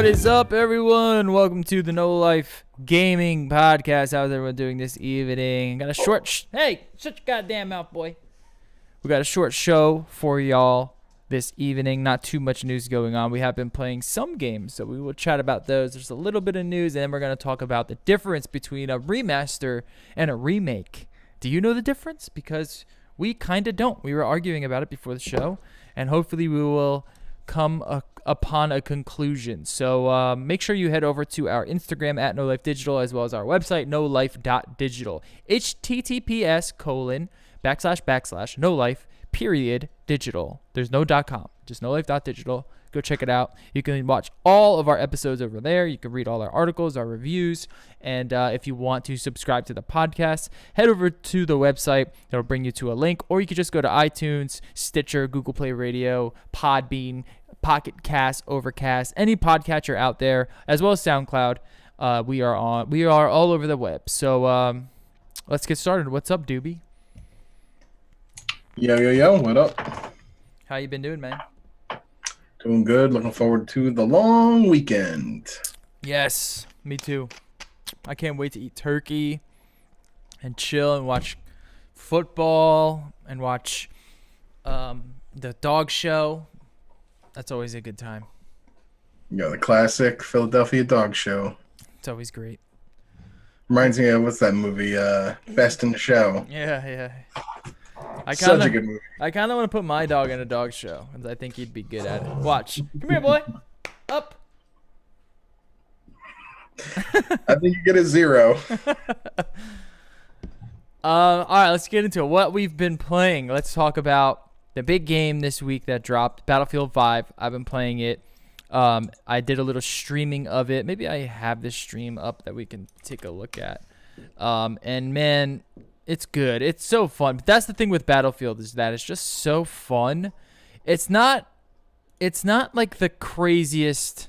What is up, everyone? Welcome to the NoLife Gaming Podcast. How's everyone doing this evening? Got a short hey, shut your goddamn mouth, boy. We got a short show for y'all this evening. Not too much news going on. We have been playing some games, so we will chat about those. There's a little bit of news, and then we're going to talk about the difference between a remaster and a remake. Do you know the difference? Because we kind of don't. We were arguing about it before the show, and hopefully we will come upon a conclusion. So make sure you head over to our Instagram at NoLife Digital, as well as our website nolife.digital. https://nolife.digital. There's no .com, just nolife.digital. Go check it out. You can watch all of our episodes over there. You can read all our articles, our reviews, and if you want to subscribe to the podcast, head over to the website. It'll bring you to a link, or you can just go to iTunes, Stitcher, Google Play Radio, Podbean, Pocket Cast, Overcast, any podcatcher out there, as well as SoundCloud. We are all over the web. So let's get started. What's up, Doobie? Yo, what up? How you been doing, man? Doing good. Looking forward to the long weekend. Yes, me too. I can't wait to eat turkey and chill and watch football and watch the dog show. That's always a good time. Yeah, the classic Philadelphia dog show. It's always great. Reminds me of, what's that movie? Best in Show. Yeah. Such a good movie. I kind of want to put my dog in a dog show, because I think he'd be good at it. Watch. Come here, boy. Up. I think you get a 0. All right, let's get into it. What we've been playing. Let's talk about the big game this week that dropped, Battlefield 5. I've been playing it. I did a little streaming of it. Maybe I have this stream up that we can take a look at. And man, it's good. It's so fun. But that's the thing with Battlefield, is that it's just so fun. It's not like the craziest.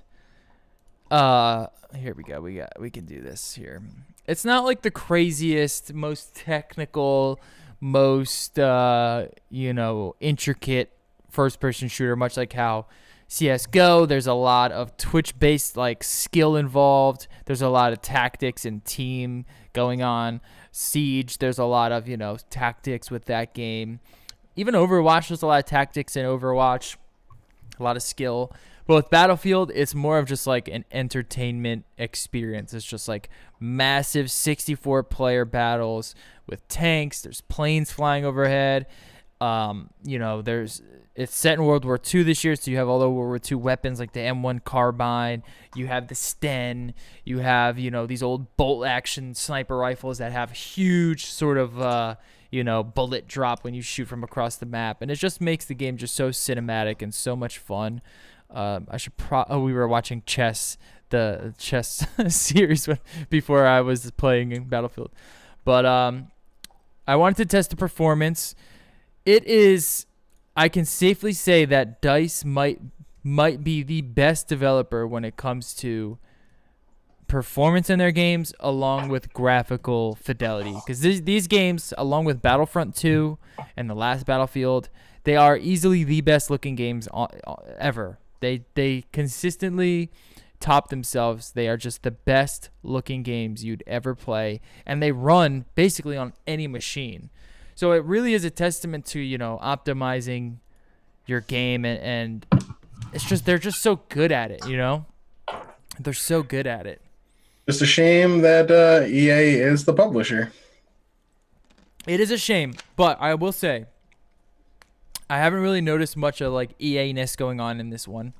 Here we go. We can do this here. It's not like the craziest, most technical, most intricate first-person shooter, much like how CS:GO, there's a lot of Twitch-based like skill involved. There's a lot of tactics and team going on. Siege, there's a lot of tactics with that game. Even Overwatch, there's a lot of tactics in Overwatch, a lot of skill. But with Battlefield, it's more of just like an entertainment experience. It's just like massive 64-player battles with tanks. There's planes flying overhead. It's set in World War II this year, so you have all the World War II weapons like the M1 carbine. You have the Sten. You have, these old bolt-action sniper rifles that have huge sort of, bullet drop when you shoot from across the map. And it just makes the game just so cinematic and so much fun. We were watching the chess series before I was playing in Battlefield. But I wanted to test the performance. I can safely say that DICE might be the best developer when it comes to performance in their games, along with graphical fidelity. Because these games, along with Battlefront 2 and the last Battlefield, they are easily the best looking games ever. They consistently top themselves. They are just the best looking games you'd ever play, and they run basically on any machine. So it really is a testament to, optimizing your game, and it's just, they're just so good at it, They're so good at it. Just a shame that EA is the publisher. It is a shame, but I will say, I haven't really noticed much of like EA-ness going on in this one.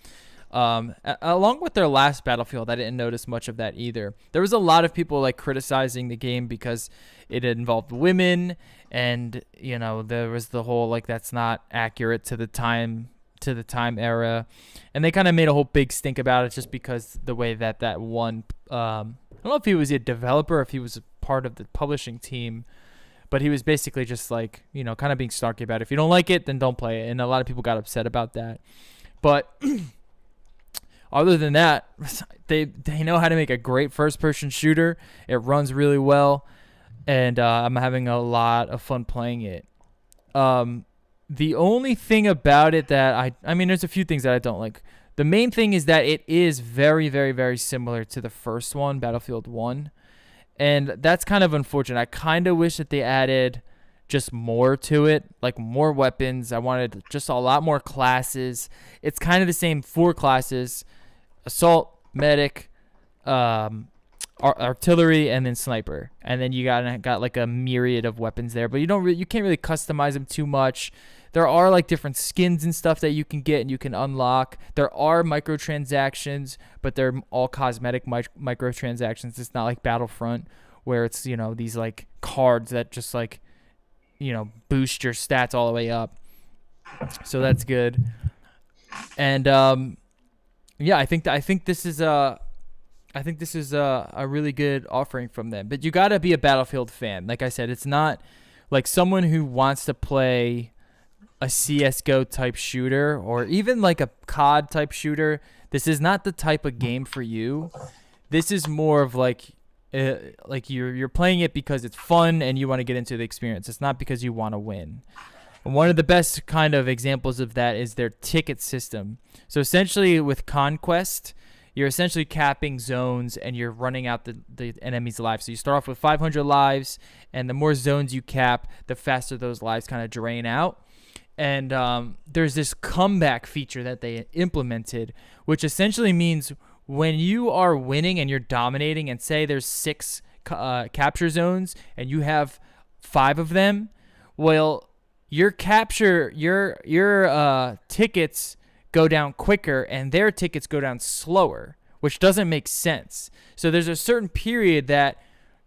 Along with their last Battlefield, I didn't notice much of that either. There was a lot of people like criticizing the game because it involved women, and there was the whole like that's not accurate to the time era, and they kind of made a whole big stink about it just because the way that one I don't know if he was a developer, if he was a part of the publishing team, but he was basically just like kind of being snarky about it. If you don't like it, then don't play it, and a lot of people got upset about that. But other than that, they know how to make a great first-person shooter. It runs really well, and I'm having a lot of fun playing it. The only thing about it that I mean, there's a few things that I don't like. The main thing is that it is very, very, very similar to the first one, Battlefield 1. And that's kind of unfortunate. I kind of wish that they added just more to it, like more weapons. I wanted just a lot more classes. It's kind of the same 4 classes: assault, medic, artillery, and then sniper. And then you got like a myriad of weapons there, but you can't really customize them too much. There are like different skins and stuff that you can get and you can unlock. There are microtransactions, but they're all cosmetic microtransactions. It's not like Battlefront where it's, these like cards that just like, boost your stats all the way up. So that's good. And yeah, I think this is a really good offering from them. But you got to be a Battlefield fan. Like I said, it's not like someone who wants to play a CS:GO type shooter or even like a COD type shooter. This is not the type of game for you. This is more of like you're playing it because it's fun and you want to get into the experience. It's not because you want to win. And one of the best kind of examples of that is their ticket system. So essentially with Conquest, you're essentially capping zones and you're running out the enemy's lives. So you start off with 500 lives, and the more zones you cap, the faster those lives kind of drain out. And there's this comeback feature that they implemented, which essentially means when you are winning and you're dominating, and say there's 6 capture zones and you have 5 of them, well, your tickets go down quicker and their tickets go down slower, which doesn't make sense. So there's a certain period that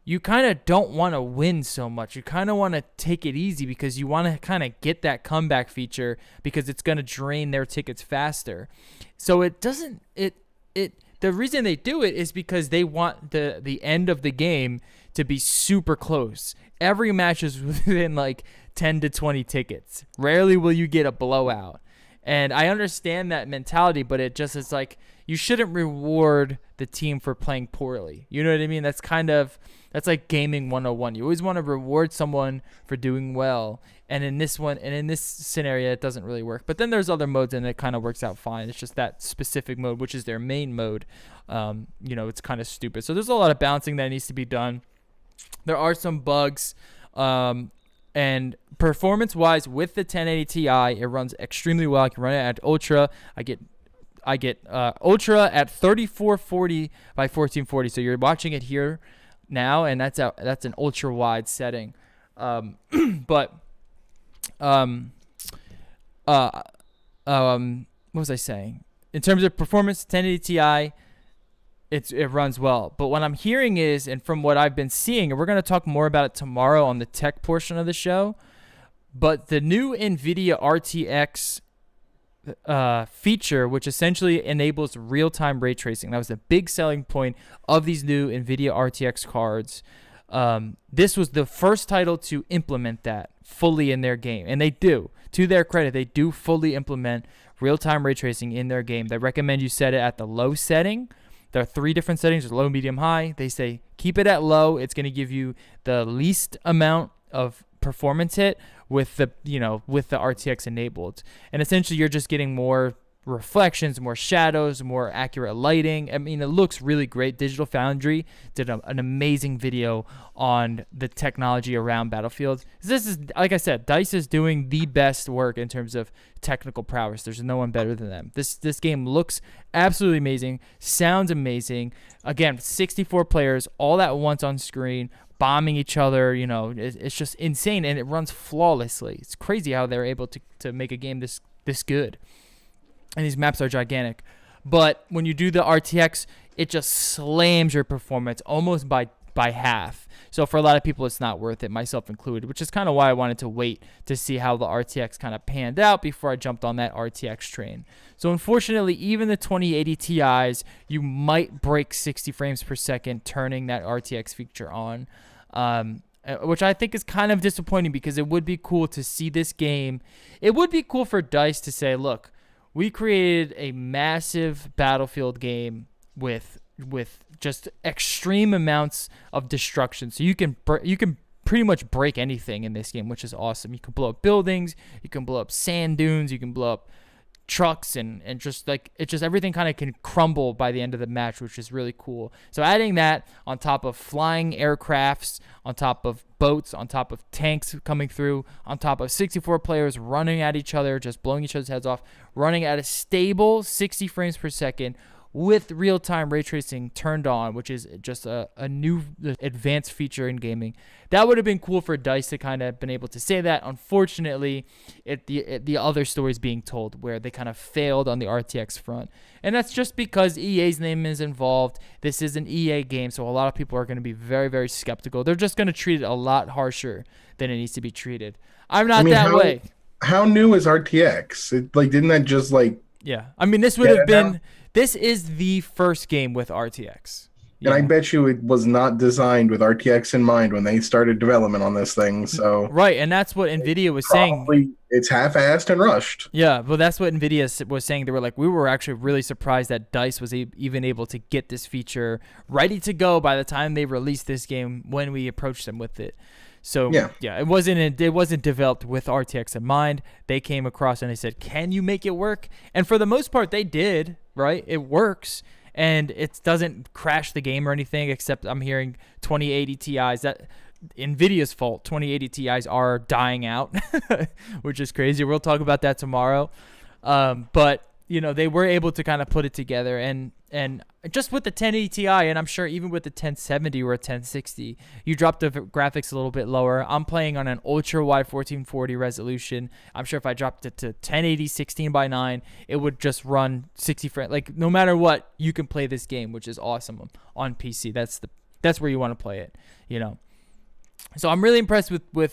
you kind of don't want to win so much. You kind of want to take it easy because you want to kind of get that comeback feature because it's going to drain their tickets faster. So the reason they do it is because they want the end of the game to be super close. Every match is within like 10 to 20 tickets. Rarely will you get a blowout. And I understand that mentality, but it's like you shouldn't reward the team for playing poorly. You know what I mean? That's like gaming 101. You always want to reward someone for doing well. And in this scenario, it doesn't really work. But then there's other modes and it kind of works out fine. It's just that specific mode, which is their main mode. It's kind of stupid. So there's a lot of balancing that needs to be done. There are some bugs. And performance-wise, with the 1080 Ti, it runs extremely well. I can run it at Ultra. I get Ultra at 3440 by 1440. So you're watching it here now, and that's an ultra-wide setting. What was I saying? In terms of performance, 1080 Ti, it runs well. But what I'm hearing is, and from what I've been seeing, and we're going to talk more about it tomorrow on the tech portion of the show, but the new NVIDIA RTX feature, which essentially enables real-time ray tracing. That was the big selling point of these new NVIDIA RTX cards. This was the first title to implement that fully in their game. And they do. To their credit, they do fully implement real-time ray tracing in their game. They recommend you set it at the low setting. There are 3 different settings: there's low, medium, high. They say keep it at low. It's going to give you the least amount of performance hit with the RTX enabled. And essentially you're just getting more reflections, more shadows, more accurate lighting. I mean, it looks really great. Digital Foundry did an amazing video on the technology around Battlefield. This is, like I said, DICE is doing the best work in terms of technical prowess. There's no one better than them. This game looks absolutely amazing, sounds amazing. Again, 64 players all at once on screen, bombing each other. It's just insane, and it runs flawlessly. It's crazy how they're able to make a game this good. And these maps are gigantic. But when you do the RTX, it just slams your performance almost by half. So for a lot of people, it's not worth it, myself included, which is kind of why I wanted to wait to see how the RTX kind of panned out before I jumped on that RTX train. So unfortunately, even the 2080 Ti's, you might break 60 frames per second turning that RTX feature on, which I think is kind of disappointing because it would be cool to see this game. It would be cool for DICE to say, look, we created a massive Battlefield game with just extreme amounts of destruction. So you can pretty much break anything in this game, which is awesome. You can blow up buildings, you can blow up sand dunes, you can blow up trucks and just like it just everything kind of can crumble by the end of the match, which is really cool. So adding that on top of flying aircrafts, on top of boats, on top of tanks coming through, on top of 64 players running at each other, just blowing each other's heads off, running at a stable 60 frames per second with real-time ray tracing turned on, which is just a new advanced feature in gaming. That would have been cool for DICE to kind of been able to say that. Unfortunately, the other stories being told where they kind of failed on the RTX front. And that's just because EA's name is involved. This is an EA game, so a lot of people are going to be very, very skeptical. They're just going to treat it a lot harsher than it needs to be treated. I'm not that way. How new is RTX? Didn't that just Yeah, I mean, this would have been... This is the first game with RTX. And I bet you it was not designed with RTX in mind when they started development on this thing. So right, and that's what NVIDIA was saying. It's half-assed and rushed. Yeah, well, that's what NVIDIA was saying. They were like, we were actually really surprised that DICE was even able to get this feature ready to go by the time they released this game when we approached them with it. So yeah, it wasn't developed with RTX in mind. They came across and they said, "Can you make it work?" And for the most part, they did. Right, it works, and it doesn't crash the game or anything. Except I'm hearing 2080 Ti's. That NVIDIA's fault. 2080 Ti's are dying out, which is crazy. We'll talk about that tomorrow. But they were able to kind of put it together, and just with the 1080 Ti, and I'm sure even with the 1070 or a 1060, you drop the graphics a little bit lower. I'm playing on an ultra wide 1440 resolution. I'm sure if I dropped it to 1080 16:9, it would just run 60 frames. Like no matter what, you can play this game, which is awesome on PC. That's where you want to play it, So I'm really impressed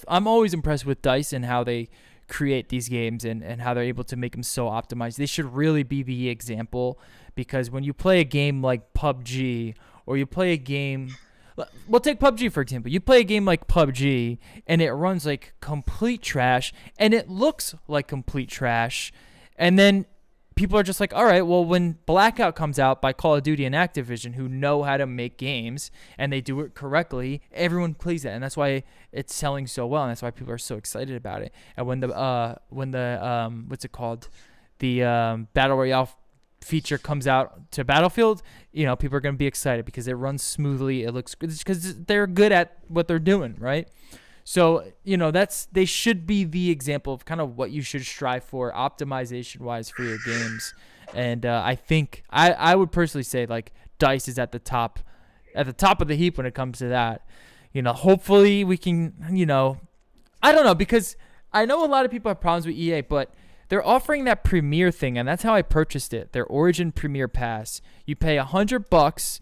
I'm always impressed with DICE and how they create these games and how they're able to make them so optimized. They should really be the example, because when you play a game like PUBG, or you play a game, we'll take PUBG for example. You play a game like PUBG and it runs like complete trash and it looks like complete trash, and then people are just like, all right, well, when Blackout comes out by Call of Duty and Activision, who know how to make games and they do it correctly, everyone plays that, and that's why it's selling so well, and that's why people are so excited about it. And when the what's it called, the Battle Royale feature comes out to Battlefield, people are going to be excited because it runs smoothly, it looks good, because they're good at what they're doing, right? So, they should be the example of kind of what you should strive for optimization-wise for your games. And I think I would personally say like DICE is at the top of the heap when it comes to that. Hopefully we can, I don't know, because I know a lot of people have problems with EA, but they're offering that Premier thing, and that's how I purchased it. Their Origin Premier Pass. You pay $100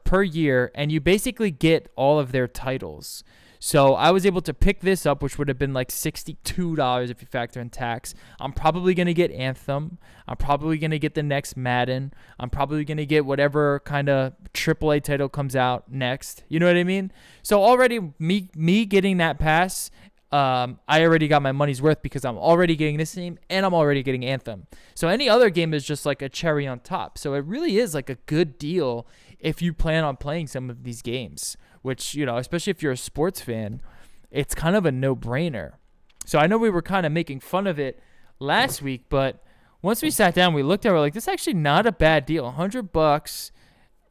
per year, and you basically get all of their titles. So I was able to pick this up, which would have been like $62 if you factor in tax. I'm probably going to get Anthem. I'm probably going to get the next Madden. I'm probably going to get whatever kind of AAA title comes out next. You know what I mean? So already me getting that pass, I already got my money's worth, because I'm already getting this game and I'm already getting Anthem. So any other game is just like a cherry on top. So it really is like a good deal if you plan on playing some of these games, which, especially if you're a sports fan, it's kind of a no-brainer. So I know we were kind of making fun of it last week, but once we sat down, we looked at it, we're like, this is actually not a bad deal. $100,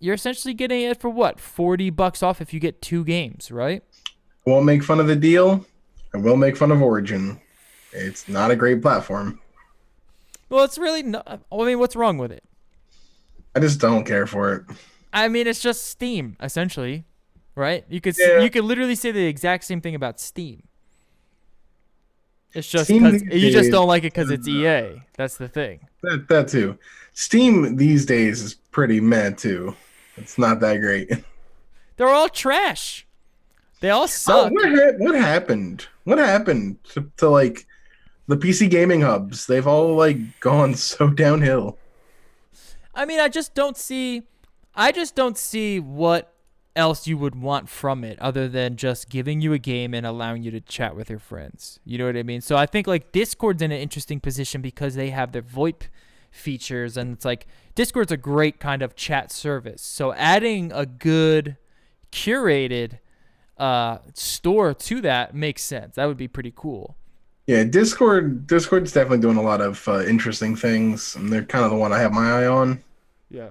you're essentially getting it for what? $40 off if you get 2 games, right? I won't make fun of the deal. I will make fun of Origin. It's not a great platform. Well, it's really not. I mean, what's wrong with it? I just don't care for it. I mean, it's just Steam, essentially. Right? You could literally say the exact same thing about Steam. It's just because you just don't like it because it's EA. That's the thing. That too. Steam these days is pretty meh too. It's not that great. They're all trash. They all suck. What happened? What happened to like the PC gaming hubs? They've all like gone so downhill. I mean, I just don't see what else you would want from it other than just giving you a game and allowing you to chat with your friends. You know what I mean? So I think like Discord's in an interesting position because they have their VoIP features, and it's like Discord's a great kind of chat service. So adding a good curated store to that makes sense. That would be pretty cool. Yeah, Discord's definitely doing a lot of interesting things, and they're kind of the one I have my eye on. Yeah.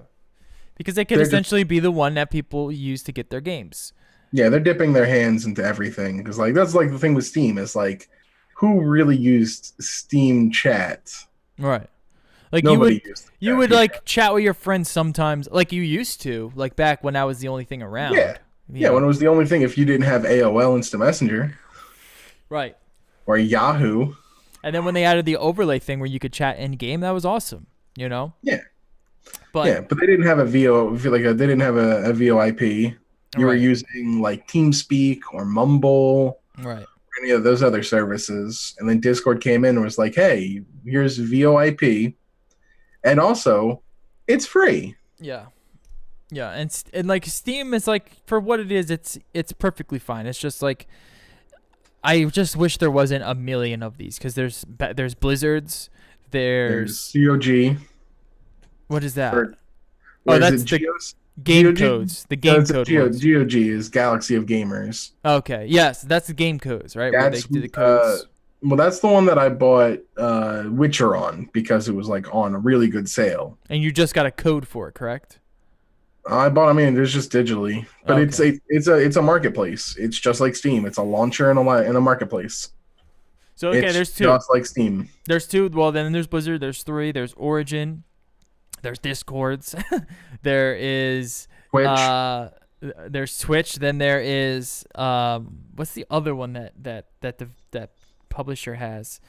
Because they could They're just essentially be the one that people use to get their games. Yeah, they're dipping their hands into everything because like that's like the thing with Steam is like who really used Steam chat? Right. Like Nobody used the you chat would feature. like chat with your friends sometimes like you used to, like back when that was the only thing Yeah. around. You Yeah, when know. it was the only thing if you didn't have AOL Instant Messenger Right. or Yahoo. And then when they added the overlay thing where you could chat in game, that was awesome, you know? Yeah. But Yeah, but they didn't have a they didn't have a VoIP. You were right. using like TeamSpeak or Mumble Right. or any of those other services. And then Discord came in and was like, "Hey, here's VoIP and also it's free." Yeah. Yeah, and like Steam is like for what it is, it's perfectly fine. It's just like I just wish there wasn't a million of these because there's Blizzards, There's there's COG. what is that? Or Oh, what is that's it? the Geos? game GOG? codes, the No, game it's a code ones. GOG is Galaxy of Gamers. Okay, yes, that's the game codes, right? Where they That's do the codes. well, that's the one that I bought Witcher on because it was like on a really good sale. And you just got a code for it, correct? I mean, it's just digitally, but Okay. it's a marketplace. It's just like Steam. It's a launcher and a marketplace. So okay, It's there's two. just like Steam. There's two. Well, then there's Blizzard. There's three. There's Origin. There's Discords. there is Twitch, there's Twitch. Then there is what's the other one that publisher has?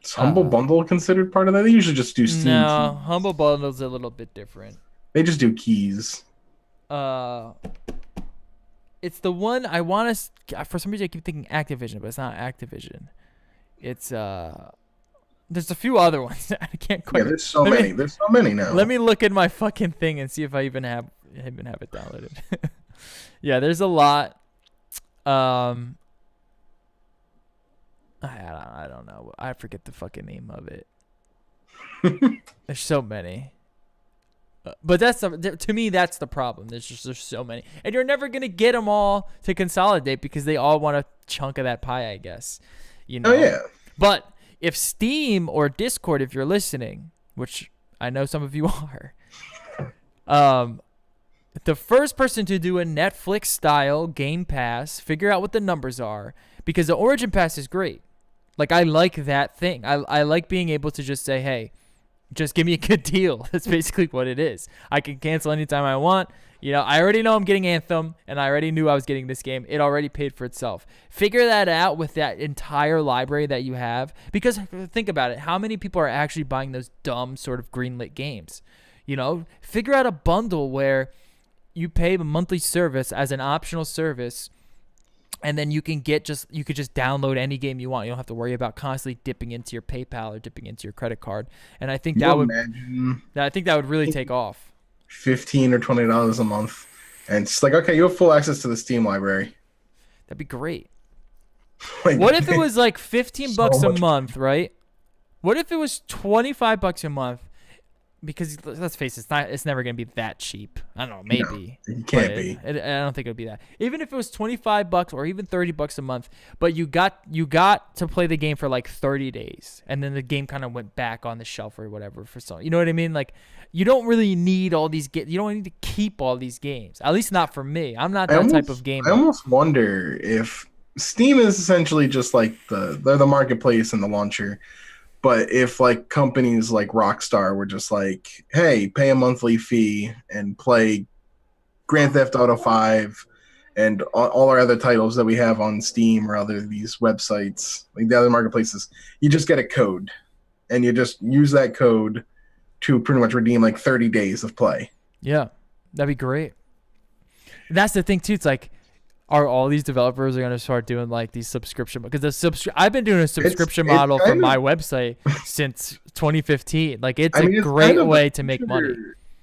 is Humble Bundle considered part of that? They usually just do Steam keys. No, Humble Bundle's a little bit different. They just do keys. Uh, it's the one I want to. For some reason, I keep thinking Activision, but it's not Activision. It's there's a few other ones. I can't quite. Yeah, there's so Let many. me- There's so many now. Let me look at my fucking thing and see if I even have it downloaded. Yeah, there's a lot. Um, I don't know. I forget the fucking name of it. There's so many. But to me that's the problem. There's so many, and you're never gonna get them all to consolidate because they all want a chunk of that pie, I guess. You know. Oh yeah. But if Steam or Discord, if you're listening, which I know some of you are, the first person to do a Netflix style Game Pass, figure out what the numbers are, because the Origin Pass is great. Like I like that thing. I like being able to just say, hey, just give me a good deal. That's basically what it is. I can cancel anytime I want. You know, I already know I'm getting Anthem, and I already knew I was getting this game. It already paid for itself. Figure that out with that entire library that you have. Because think about it. How many people are actually buying those dumb sort of greenlit games? You know, figure out a bundle where you pay a monthly service as an optional service, and then you could just download any game you want. You don't have to worry about constantly dipping into your PayPal or dipping into your credit card. And I think You that would imagine really take off. $15 or $20 a month, and it's like, okay, you have full access to the Steam library. That'd be great. Like, What if it was like 15 so bucks a much- month, right? What if it was 25 bucks a month? Because let's face it, it's never going to be that cheap. I don't know, maybe. No, it can't but be. I don't think it would be that. Even if it was 25 bucks or even 30 bucks a month, but you got to play the game for like 30 days, and then the game kind of went back on the shelf or whatever for some. You know what I mean? Like you don't really need all these you don't need to keep all these games. At least not for me. I'm not that type of gamer. I almost wonder if Steam is essentially just like they're the marketplace and the launcher. But if like companies like Rockstar were just like, hey, pay a monthly fee and play Grand Theft Auto 5 and all our other titles that we have on Steam or other these websites, like the other marketplaces, you just get a code and you just use that code to pretty much redeem like 30 days of play. Yeah, that'd be great. That's the thing too. It's like, are all these developers are going to start doing like these subscription? Because I've been doing a subscription model for my website since 2015. Like it's a great way to make money.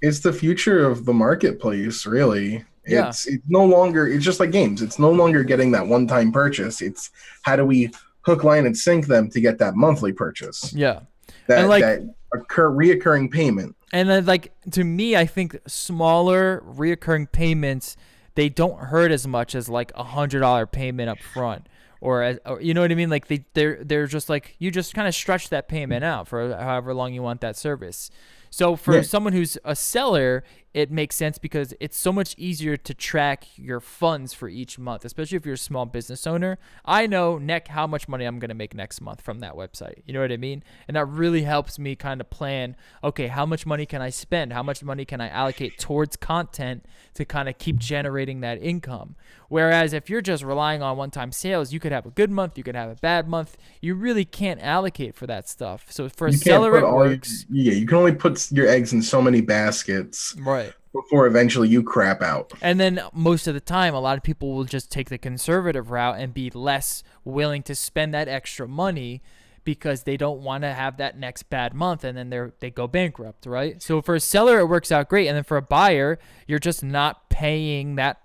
It's the future of the marketplace, really. Yeah. It's no longer. It's just like games. It's no longer getting that one-time purchase. It's how do we hook, line, and sync them to get that monthly purchase? Yeah, That and like that reoccurring payment. And then, like, to me, I think smaller reoccurring payments, they don't hurt as much as like $100 payment up front, or you know what I mean? Like they're just like, you just kind of stretch that payment out for however long you want that service. So for Yeah. someone who's a seller, it makes sense because it's so much easier to track your funds for each month, especially if you're a small business owner. I know how much money I'm going to make next month from that website. You know what I mean? And that really helps me kind of plan, okay, how much money can I spend? How much money can I allocate towards content to kind of keep generating that income? Whereas if you're just relying on one-time sales, you could have a good month, you could have a bad month. You really can't allocate for that stuff. So for a You can't seller, put it all your, works. yeah, you can only put your eggs in so many baskets Right. before eventually you crap out. And then most of the time, a lot of people will just take the conservative route and be less willing to spend that extra money because they don't want to have that next bad month, and then they go bankrupt, right? So for a seller, it works out great, and then for a buyer, you're just not paying that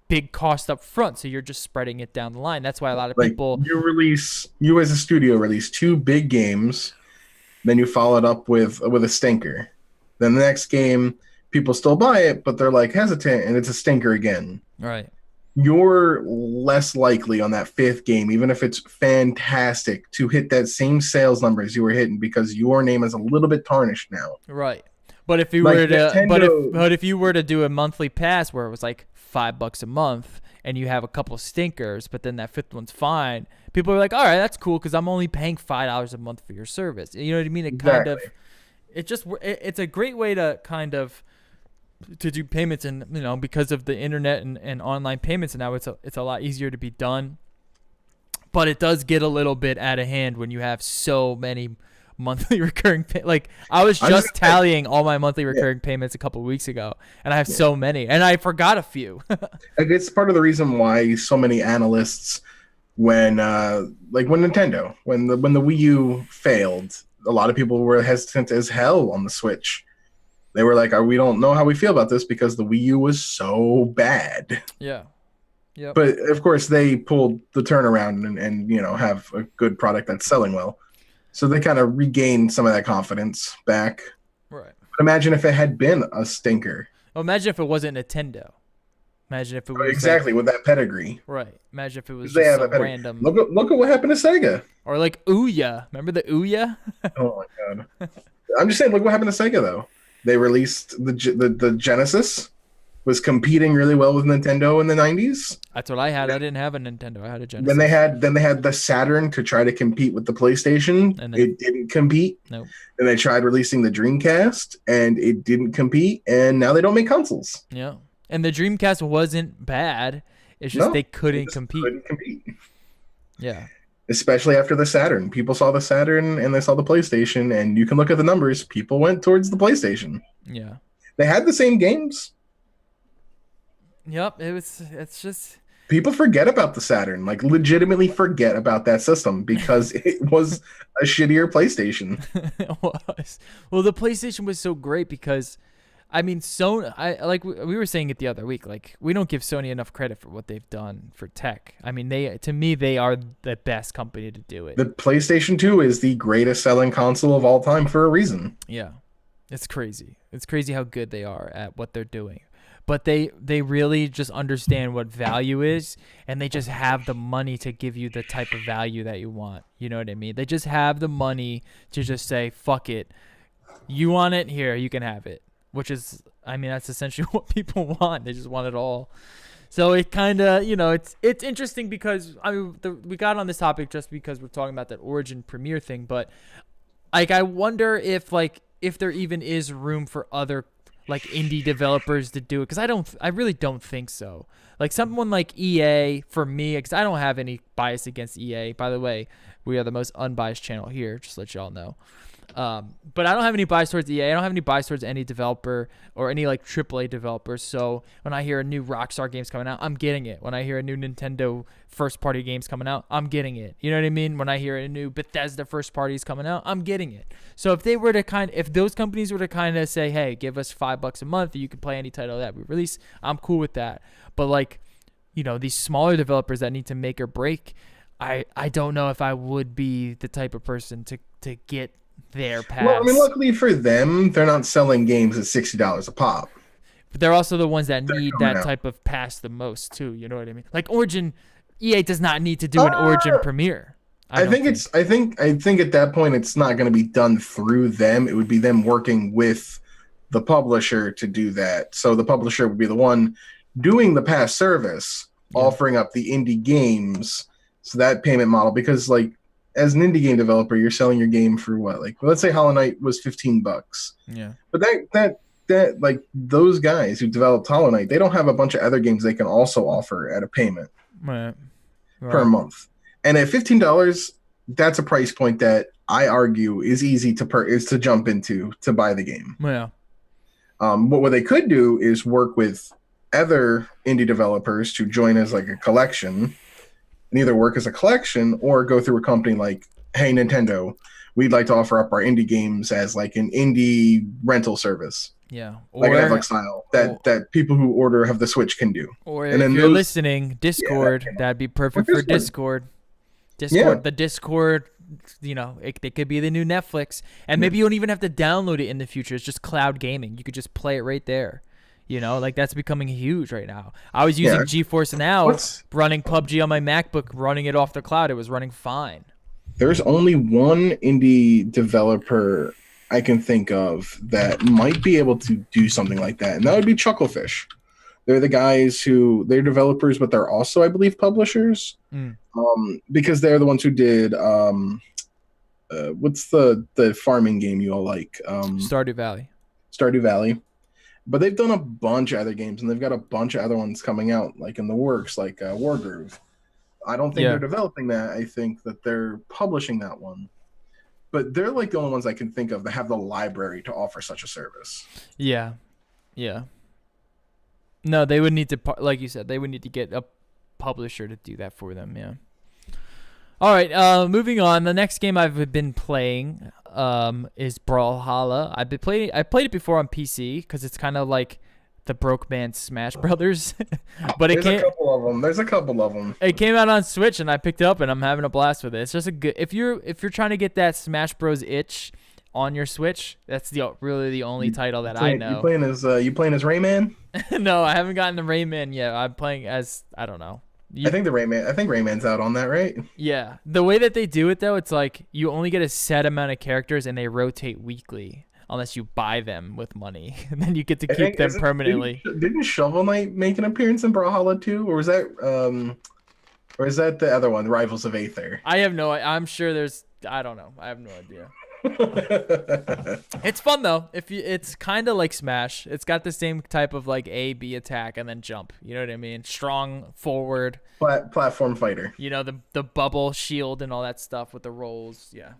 big cost up front, so you're just spreading it down the line. That's why a lot of Like people. you as a studio release two big games, then you follow it up with a stinker. Then the next game, people still buy it, but they're like hesitant, and it's a stinker again. Right. You're less likely on that fifth game, even if it's fantastic, to hit that same sales numbers you were hitting because your name is a little bit tarnished now. Right. But if you Like were to Nintendo, but if you were to do a monthly pass where it was like $5 a month and you have a couple stinkers, but then that fifth one's fine, people are like, all right, that's cool because I'm only paying $5 a month for your service. You know what I mean? It kind of, exactly. it's a great way to kind of to do payments, and because of the internet and online payments, and now it's a lot easier to be done. But it does get a little bit out of hand when you have so many monthly recurring like I was just tallying all my monthly recurring payments a couple of weeks ago, and I have so many, and I forgot a few. It's part of the reason why so many analysts, when Nintendo, when the Wii U failed, a lot of people were hesitant as hell on the Switch. They were like, we don't know how we feel about this because the Wii U was so bad. Yeah. Yep. But of course, they pulled the turnaround and have a good product that's selling well. So they kind of regained some of that confidence back. Right. But imagine if it had been a stinker. Well, imagine if it wasn't Nintendo. Imagine if it was Exactly, with that pedigree. right. Imagine if it was They just have some that pedigree. random. Look at what happened to Sega. Or like Ouya. Remember the Ouya? Oh my god! I'm just saying, look what happened to Sega though. They released the Genesis, was competing really well with Nintendo in the 90s. That's what I had. I didn't have a Nintendo. I had a Genesis. Then they had the Saturn to try to compete with the PlayStation. And then, it didn't compete. Nope. Then they tried releasing the Dreamcast, and it didn't compete. And now they don't make consoles. Yeah. And the Dreamcast wasn't bad. It's just they couldn't compete. Couldn't compete. Yeah. Especially after the Saturn. People saw the Saturn and they saw the PlayStation, and you can look at the numbers. People went towards the PlayStation. Yeah. They had the same games. Yep. It's just. People forget about the Saturn, like legitimately forget about that system because it was a shittier PlayStation. It was. Well, the PlayStation was so great because, I mean, Sony. We were saying it the other week. Like, we don't give Sony enough credit for what they've done for tech. I mean, to me they are the best company to do it. The PlayStation 2 is the greatest selling console of all time for a reason. Yeah, it's crazy. It's crazy how good they are at what they're doing. But they really just understand what value is, and they just have the money to give you the type of value that you want. You know what I mean? They just have the money to just say, fuck it. You want it? Here, you can have it. Which is, I mean, that's essentially what people want. They just want it all. So it kind of, it's interesting because, I mean, we got on this topic just because we're talking about that Origin Premiere thing. But, like, I wonder if there even is room for other like indie developers to do it, because I really don't think so. Like someone like EA, for me, because I don't have any bias against EA. By the way, we are the most unbiased channel here, just to let y'all know. But I don't have any bias towards EA. I don't have any bias towards any developer or any like AAA developers. So when I hear a new Rockstar game's coming out, I'm getting it. When I hear a new Nintendo first party game's coming out, I'm getting it. You know what I mean? When I hear a new Bethesda first party's coming out, I'm getting it. So if those companies were to kind of say, hey, give us $5 a month, you can play any title that we release, I'm cool with that. But like, these smaller developers that need to make or break, I don't know if I would be the type of person to get their pass. Well, I mean, luckily for them, they're not selling games at $60 a pop. But they're also the ones that need that type of pass the most too. You know what I mean? Like Origin, EA does not need to do an Origin Uh, premiere. I I don't think think. it's I think at that point it's not going to be done through them. It would be them working with the publisher to do that. So the publisher would be the one doing the past service, Yeah. offering up the indie games. So that payment model, because like as an indie game developer, you're selling your game for what? Like let's say Hollow Knight was $15. Yeah. But that like those guys who developed Hollow Knight, they don't have a bunch of other games they can also offer at a payment Right. per Right. month. And at $15, that's a price point that I argue is easy is to jump into to buy the game. Yeah. But what they could do is work with other indie developers to join as like a collection, and either work as a collection or go through a company like, hey, Nintendo, we'd like to offer up our indie games as like an indie rental service, Yeah. like an Netflix style that people who order have the Switch can do. Or And if then you're those, listening, Discord, that'd be perfect for Discord. Yeah. The Discord, it could be the new Netflix. And maybe you don't even have to download it in the future. It's just cloud gaming. You could just play it right there. Like that's becoming huge right now. I was using GeForce Now, running PUBG on my MacBook, running it off the cloud. It was running fine. There's only one indie developer I can think of that might be able to do something like that, and that would be Chucklefish. They're the guys they're developers, but they're also, I believe, publishers. Because they're the ones who did what's the farming game you all like? Stardew Valley. Stardew Valley. But they've done a bunch of other games, and they've got a bunch of other ones coming out, like in the works, like Wargroove. I don't think they're developing that. I think that they're publishing that one. But they're like the only ones I can think of that have the library to offer such a service. Yeah. Yeah. No, they would need to, like you said, they would need to get a publisher to do that for them. Yeah. All right. Moving on. The next game I've been playing is Brawlhalla. I played it before on PC because it's kind of like the broke man Smash Brothers. But There's a couple of them. It came out on Switch and I picked it up and I'm having a blast with it. It's just a good, if you're trying to get that Smash Bros itch on your Switch, that's really the only title that I know. You playing as Rayman? No, I haven't gotten the Rayman yet. I'm playing as, I don't know. I think Rayman's out on that, right? Yeah. The way that they do it though, it's like you only get a set amount of characters and they rotate weekly unless you buy them with money. And then you get to keep them permanently. Didn't Shovel Knight make an appearance in Brawlhalla too? Or is that the other one, Rivals of Aether? I'm sure I don't know. I have no idea. It's fun though. It's kind of like Smash. It's got the same type of like A, B attack and then jump. You know what I mean? Strong forward. Platform fighter. The bubble shield and all that stuff with the rolls. Yeah.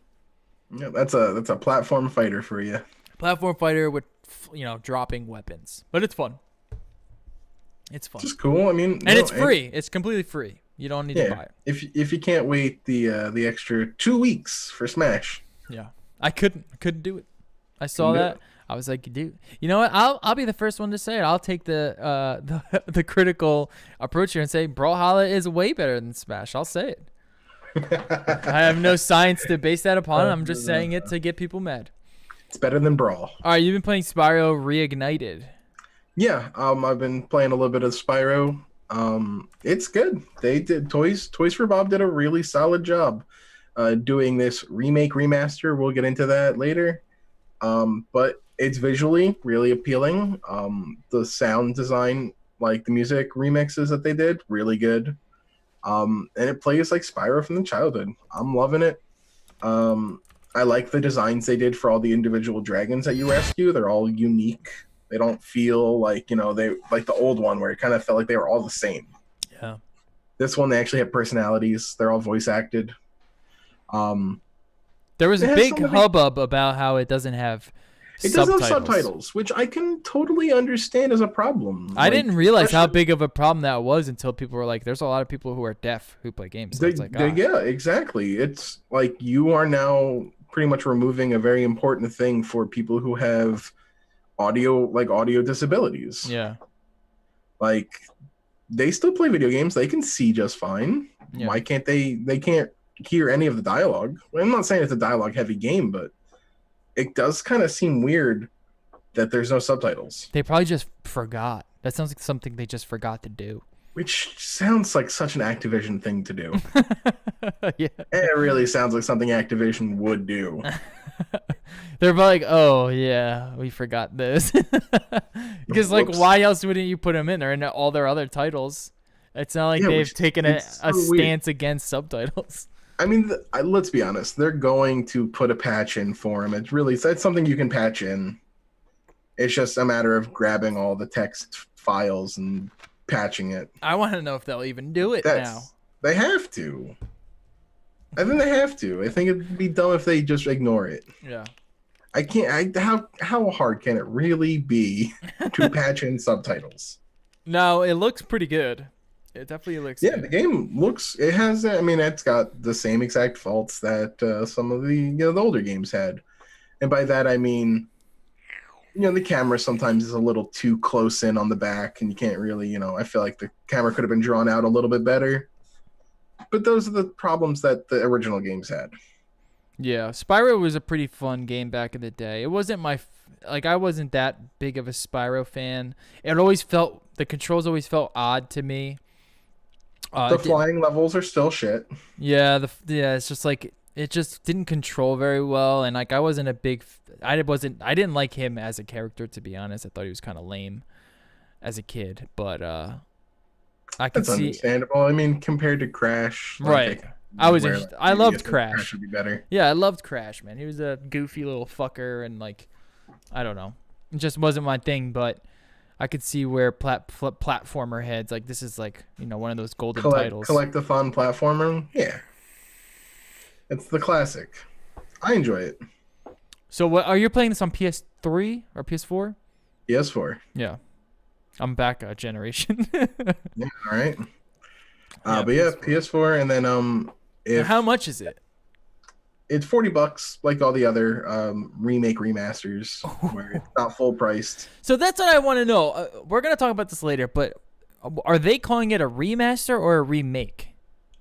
Yeah, that's a platform fighter for you. Platform fighter with dropping weapons, but it's fun. It's fun. Just cool. I mean, and it's free. It's completely free. You don't need to buy it. If you can't wait the extra 2 weeks for Smash. Yeah. I couldn't do it. I saw that. I was like, dude, you know what? I'll be the first one to say it. I'll take the critical approach here and say Brawlhalla is way better than Smash. I'll say it. I have no science to base that upon. I'm just saying it to get people mad. It's better than Brawl. All right, you've been playing Spyro Reignited. Yeah, I've been playing a little bit of Spyro. It's good. They did Toys for Bob did a really solid job doing this remake remaster. We'll get into that later. But it's visually really appealing. The sound design, like the music remixes that they did, really good. And it plays like Spyro from the childhood. I'm loving it. I like the designs they did for all the individual dragons that you rescue. They're all unique. They don't feel like, they like the old one where it kind of felt like they were all the same. Yeah. This one, they actually have personalities. They're all voice acted. There was a big hubbub about how it doesn't have subtitles, which I can totally understand as a problem. I didn't realize how big of a problem that was until people were like, there's a lot of people who are deaf who play games. So yeah, exactly. It's like you are now pretty much removing a very important thing for people who have audio disabilities. Yeah. Like they still play video games. They can see just fine. Yeah. Why can't they can't hear any of the dialogue? Well, I'm not saying it's a dialogue heavy game, but it does kind of seem weird that there's no subtitles. They probably just forgot. That sounds like something they just forgot to do. which sounds like such an Activision thing to do. Yeah. It really sounds like something Activision would do. They're like, oh yeah, we forgot this. Because like, Whoops. why else wouldn't you put them in there and all their other titles? It's not like Yeah, they've which taken it's a so weird. stance against subtitles. I mean, let's be honest. They're going to put a patch in for them. It's something you can patch in. It's just a matter of grabbing all the text files and patching it. I want to know if they'll even do it now. They have to. I think they have to. I think it'd be dumb if they just ignore it. Yeah. I can't. How hard can it really be to patch in subtitles? No, it looks pretty good. It definitely looks Yeah, good. the game looks. It has. I mean, it's got the same exact faults that some of the older games had, and by that I mean, the camera sometimes is a little too close in on the back, and you can't really. I feel like the camera could have been drawn out a little bit better. But those are the problems that the original games had. Yeah, Spyro was a pretty fun game back in the day. It wasn't I wasn't that big of a Spyro fan. The controls always felt odd to me. The flying levels are still shit. Yeah, it's just like it just didn't control very well, and like I wasn't a big, I didn't like him as a character, to be honest. I thought he was kind of lame as a kid, but I can That's see understandable. I mean, compared to Crash, right. I loved Crash. Crash would be better. Yeah, I loved Crash, man. He was a goofy little fucker, and like, I don't know, it just wasn't my thing. But I could see where platformer heads like this is like one of those golden titles. Collect-a-thon platformer. Yeah, it's the classic. I enjoy it. So, what are you playing this on PS3 or PS4? PS4. Yeah, I'm back a generation. Yeah. All right. Yeah, but yeah, PS4, and then if how much is it? it's $40, like all the other remake remasters, where it's not full priced. So that's what I want to know. We're gonna talk about this later, but are they calling it a remaster or a remake?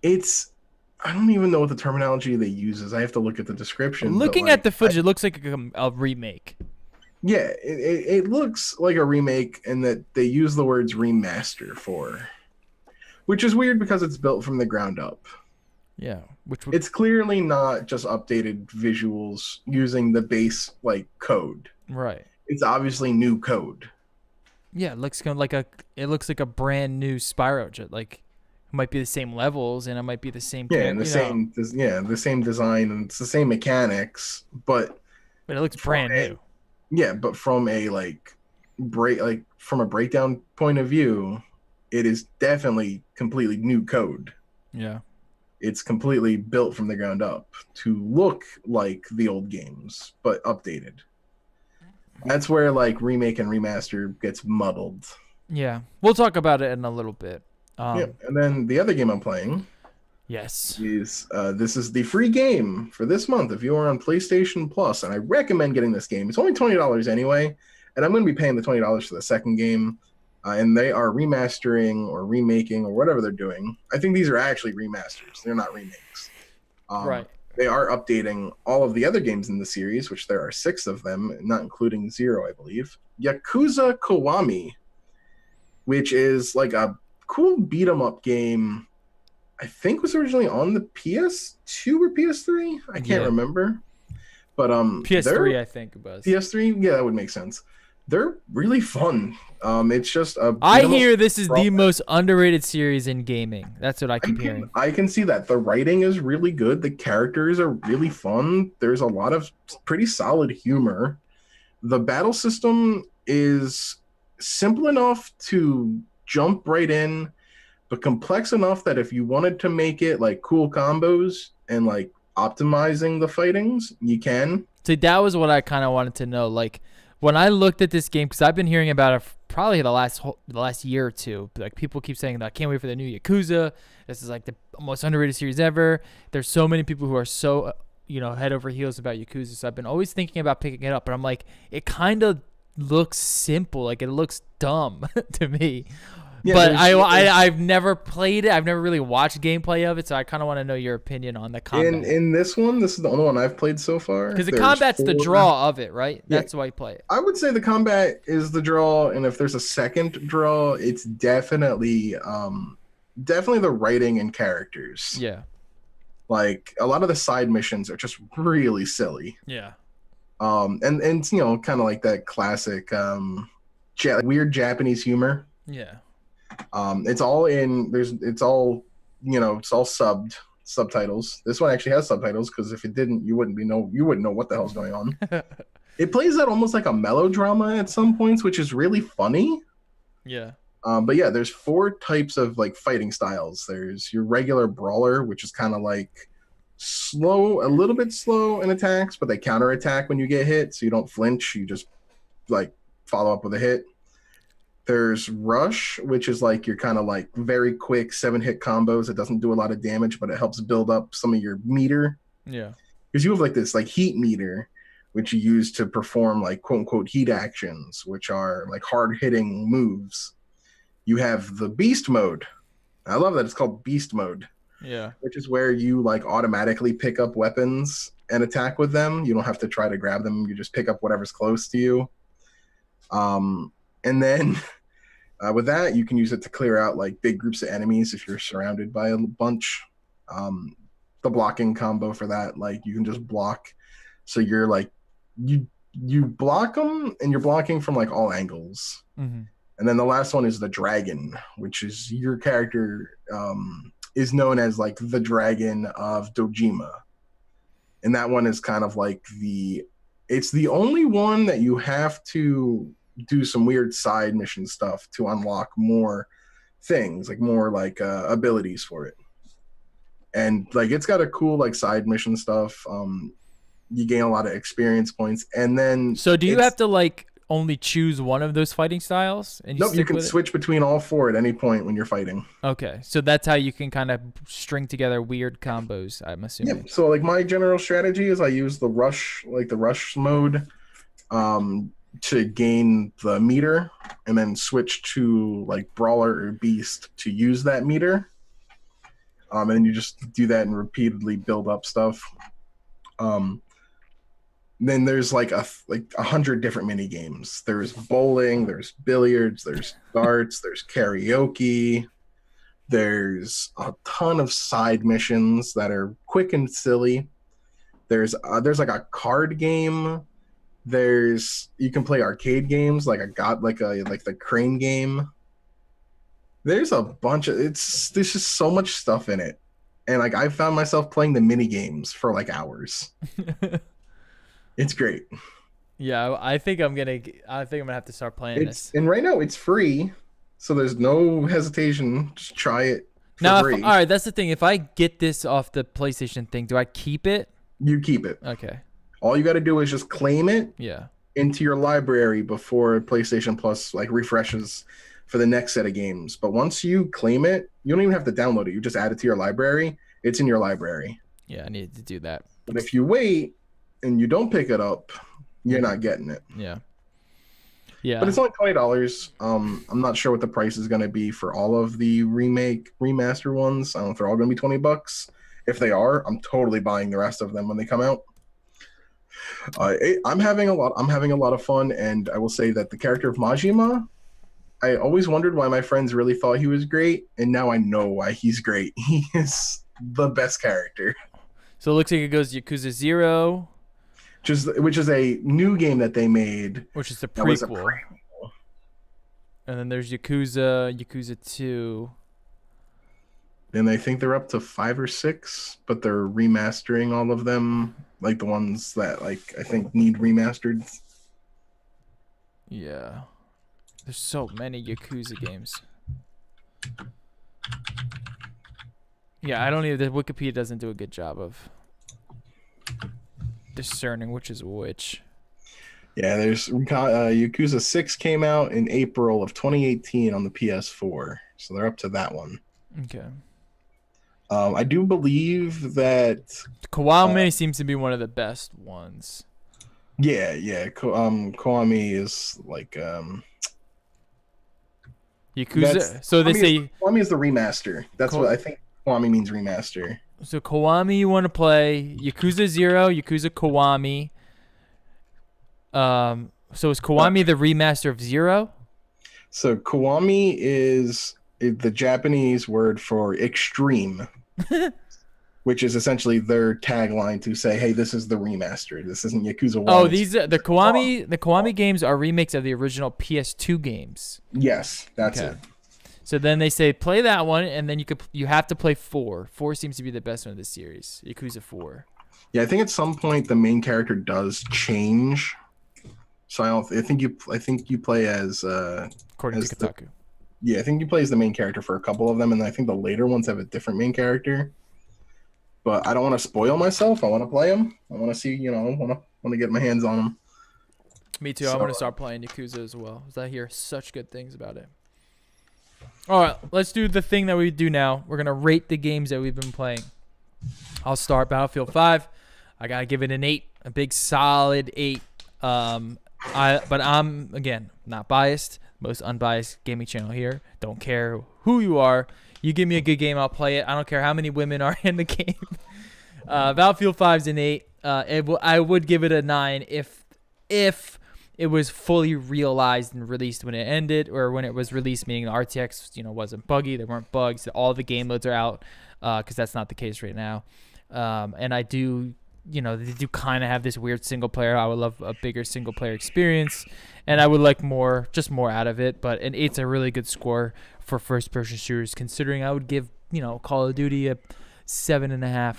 I don't even know what the terminology they use is. I have to look at the description. Looking at the footage, it looks like a remake. Yeah, it looks like a remake, in that they use the words remaster for, which is weird because it's built from the ground up. Yeah, It's clearly not just updated visuals using the base code. right. It's obviously new code. Yeah, it looks like a brand new Spyro. Like, it might be the same levels and it might be the same. Yeah, and the same design, and it's the same mechanics, but it looks brand new. Yeah, but from a from a breakdown point of view, it is definitely completely new code. Yeah. It's completely built from the ground up to look like the old games, but updated. That's where remake and remaster gets muddled. Yeah, we'll talk about it in a little bit. Yeah, and then the other game I'm playing, yes, is this is the free game for this month if you are on PlayStation Plus, and I recommend getting this game. It's only $20 anyway, and I'm going to be paying the $20 for the second game. And they are remastering or remaking or whatever they're doing. I think these are actually remasters. They're not remakes. right. They are updating all of the other games in the series, which there are 6 of them, not including Zero, I believe. Yakuza Kiwami, which is like a cool beat-em-up game. I think was originally on the PS2 or PS3. I can't remember. But PS3, I think it was. PS3, yeah, that would make sense. They're really fun. It's just I hear this is the most underrated series in gaming. That's what I keep hearing. I can see that. The writing is really good. The characters are really fun. There's a lot of pretty solid humor. The battle system is simple enough to jump right in, but complex enough that if you wanted to make it cool combos and optimizing the fightings, you can. See, that was what I kind of wanted to know. When I looked at this game, because I've been hearing about it probably the last year or two. People keep saying that I can't wait for the new Yakuza. This is the most underrated series ever. There's so many people who are so head over heels about Yakuza. So I've been always thinking about picking it up, but I'm it kind of looks simple. It looks dumb to me. Yeah, But there's I've never played it. I've never really watched gameplay of it, so I kind of want to know your opinion on the combat. in this one. This is the only one I've played so far. Because the There's combat's the four. draw of it, right? Yeah, That's why I play it. I would say the combat is the draw, and if there's a second draw, it's definitely the writing and characters. Yeah. Like a lot of the side missions are just really silly. Yeah. And you know, kind of like that classic weird Japanese humor. Yeah. It's all in there's it's all you know, it's all subtitles. This one actually has subtitles because if it didn't, you wouldn't know what the hell's going on. It plays out almost like a melodrama at some points, which is really funny. Yeah. But yeah, there's four types of like fighting styles. There's your regular brawler, which is kind of like slow, a little bit slow in attacks, but they counterattack when you get hit, so you don't flinch. You just like follow up with a hit. There's rush, which is like your kind of like very quick 7-hit combos. It doesn't do a lot of damage, but it helps build up some of your meter. Yeah. Because you have like this like heat meter, which you use to perform like quote unquote heat actions, which are like hard hitting moves. You have the beast mode. I love that it's called beast mode. Yeah. Which is where you like automatically pick up weapons and attack with them. You don't have to try to grab them. You just pick up whatever's close to you. And then with that, you can use it to clear out like big groups of enemies if you're surrounded by a bunch. The blocking combo for that, like you can just block. So you're like, you block them and you're blocking from like all angles. Mm-hmm. And then the last one is the dragon, which is your character is known as like the dragon of Dojima. And that one is kind of like it's the only one that you have to do some weird side mission stuff to unlock more things, like more like abilities for it. And like it's got a cool like side mission stuff. You gain a lot of experience points. And then So do you have to like only choose one of those fighting styles? And nope, you can with switch between all four at any point when you're fighting. Okay, so that's how you can kind of string together weird combos, I'm assuming. Yeah. So like my general strategy is I use the rush mode to gain the meter, and then switch to like brawler or beast to use that meter. And then you just do that and repeatedly build up stuff. Then there's like 100 different mini games. There's bowling, there's billiards, there's darts, there's karaoke. There's a ton of side missions that are quick and silly. There's like a card game. You can play arcade games like the crane game. There's a bunch of there's just so much stuff in it. And like I found myself playing the mini games for like hours. It's great. Yeah, I think I'm gonna have to start playing this. And right now it's free, so there's no hesitation. Just try it for Now, free. all right, that's the thing. If I get this off the PlayStation thing, do I keep it? You keep it. Okay. All you got to do is just claim it. Yeah. Into your library before PlayStation Plus like refreshes for the next set of games. But once you claim it, you don't even have to download it. You just add it to your library. It's in your library. Yeah, I need to do that. But if you wait and you don't pick it up, you're not getting it. Yeah. Yeah. But it's only $20. I'm not sure what the price is going to be for all of the remaster ones. I don't know if they're all going to be $20. If they are, I'm totally buying the rest of them when they come out. I'm having a lot of fun, and I will say that the character of Majima, I always wondered why my friends really thought he was great, and now I know why he's great. He is the best character. So it looks like it goes Yakuza 0, which is a new game that they made, which is the that was a prequel. And then there's Yakuza 2. And I think they're up to 5 or 6, but they're remastering all of them, like the ones that like I think need remastered. Yeah. There's so many Yakuza games. Yeah, I don't even. The Wikipedia doesn't do a good job of discerning which is which. Yeah, there's Yakuza 6 came out in April of 2018 on the PS4, so they're up to that one. Okay. I do believe that Kiwami seems to be one of the best ones. Yeah. Kiwami is like Yakuza. So they say Kiwami is the remaster. That's what I think. Kiwami means remaster. So Kiwami you want to play, Yakuza 0, Yakuza Kiwami. So is Kiwami the remaster of 0? So Kiwami is the Japanese word for extreme, which is essentially their tagline to say, "Hey, this is the remaster. This isn't Yakuza 1." Oh, these the Kiwami games are remakes of the original PS2 games. Yes, that's it. So then they say play that one, and then you have to play 4. 4 seems to be the best one of the series, Yakuza 4. Yeah, I think at some point the main character does change. So I think you play as according to Kotaku. I think you play as the main character for a couple of them, and I think the later ones have a different main character. But I don't want to spoil myself. I want to play them. I want to see, want to get my hands on them. Me too. So, I'm gonna start playing Yakuza as well, because I hear such good things about it. All right, let's do the thing that we do now. We're gonna rate the games that we've been playing. I'll start Battlefield 5. I gotta give it an 8, a big solid 8. But I'm again not biased. Most unbiased gaming channel here. Don't care who you are. You give me a good game, I'll play it. I don't care how many women are in the game. Battlefield 5's an 8. I would give it a 9 if it was fully realized and released when it ended, or when it was released, meaning the RTX wasn't buggy, there weren't bugs, all the game modes are out, because that's not the case right now. And I do, they do kind of have this weird single player. I would love a bigger single player experience, and I would like more out of it. But an 8's a really good score for first person shooters, considering I would give Call of Duty a 7.5.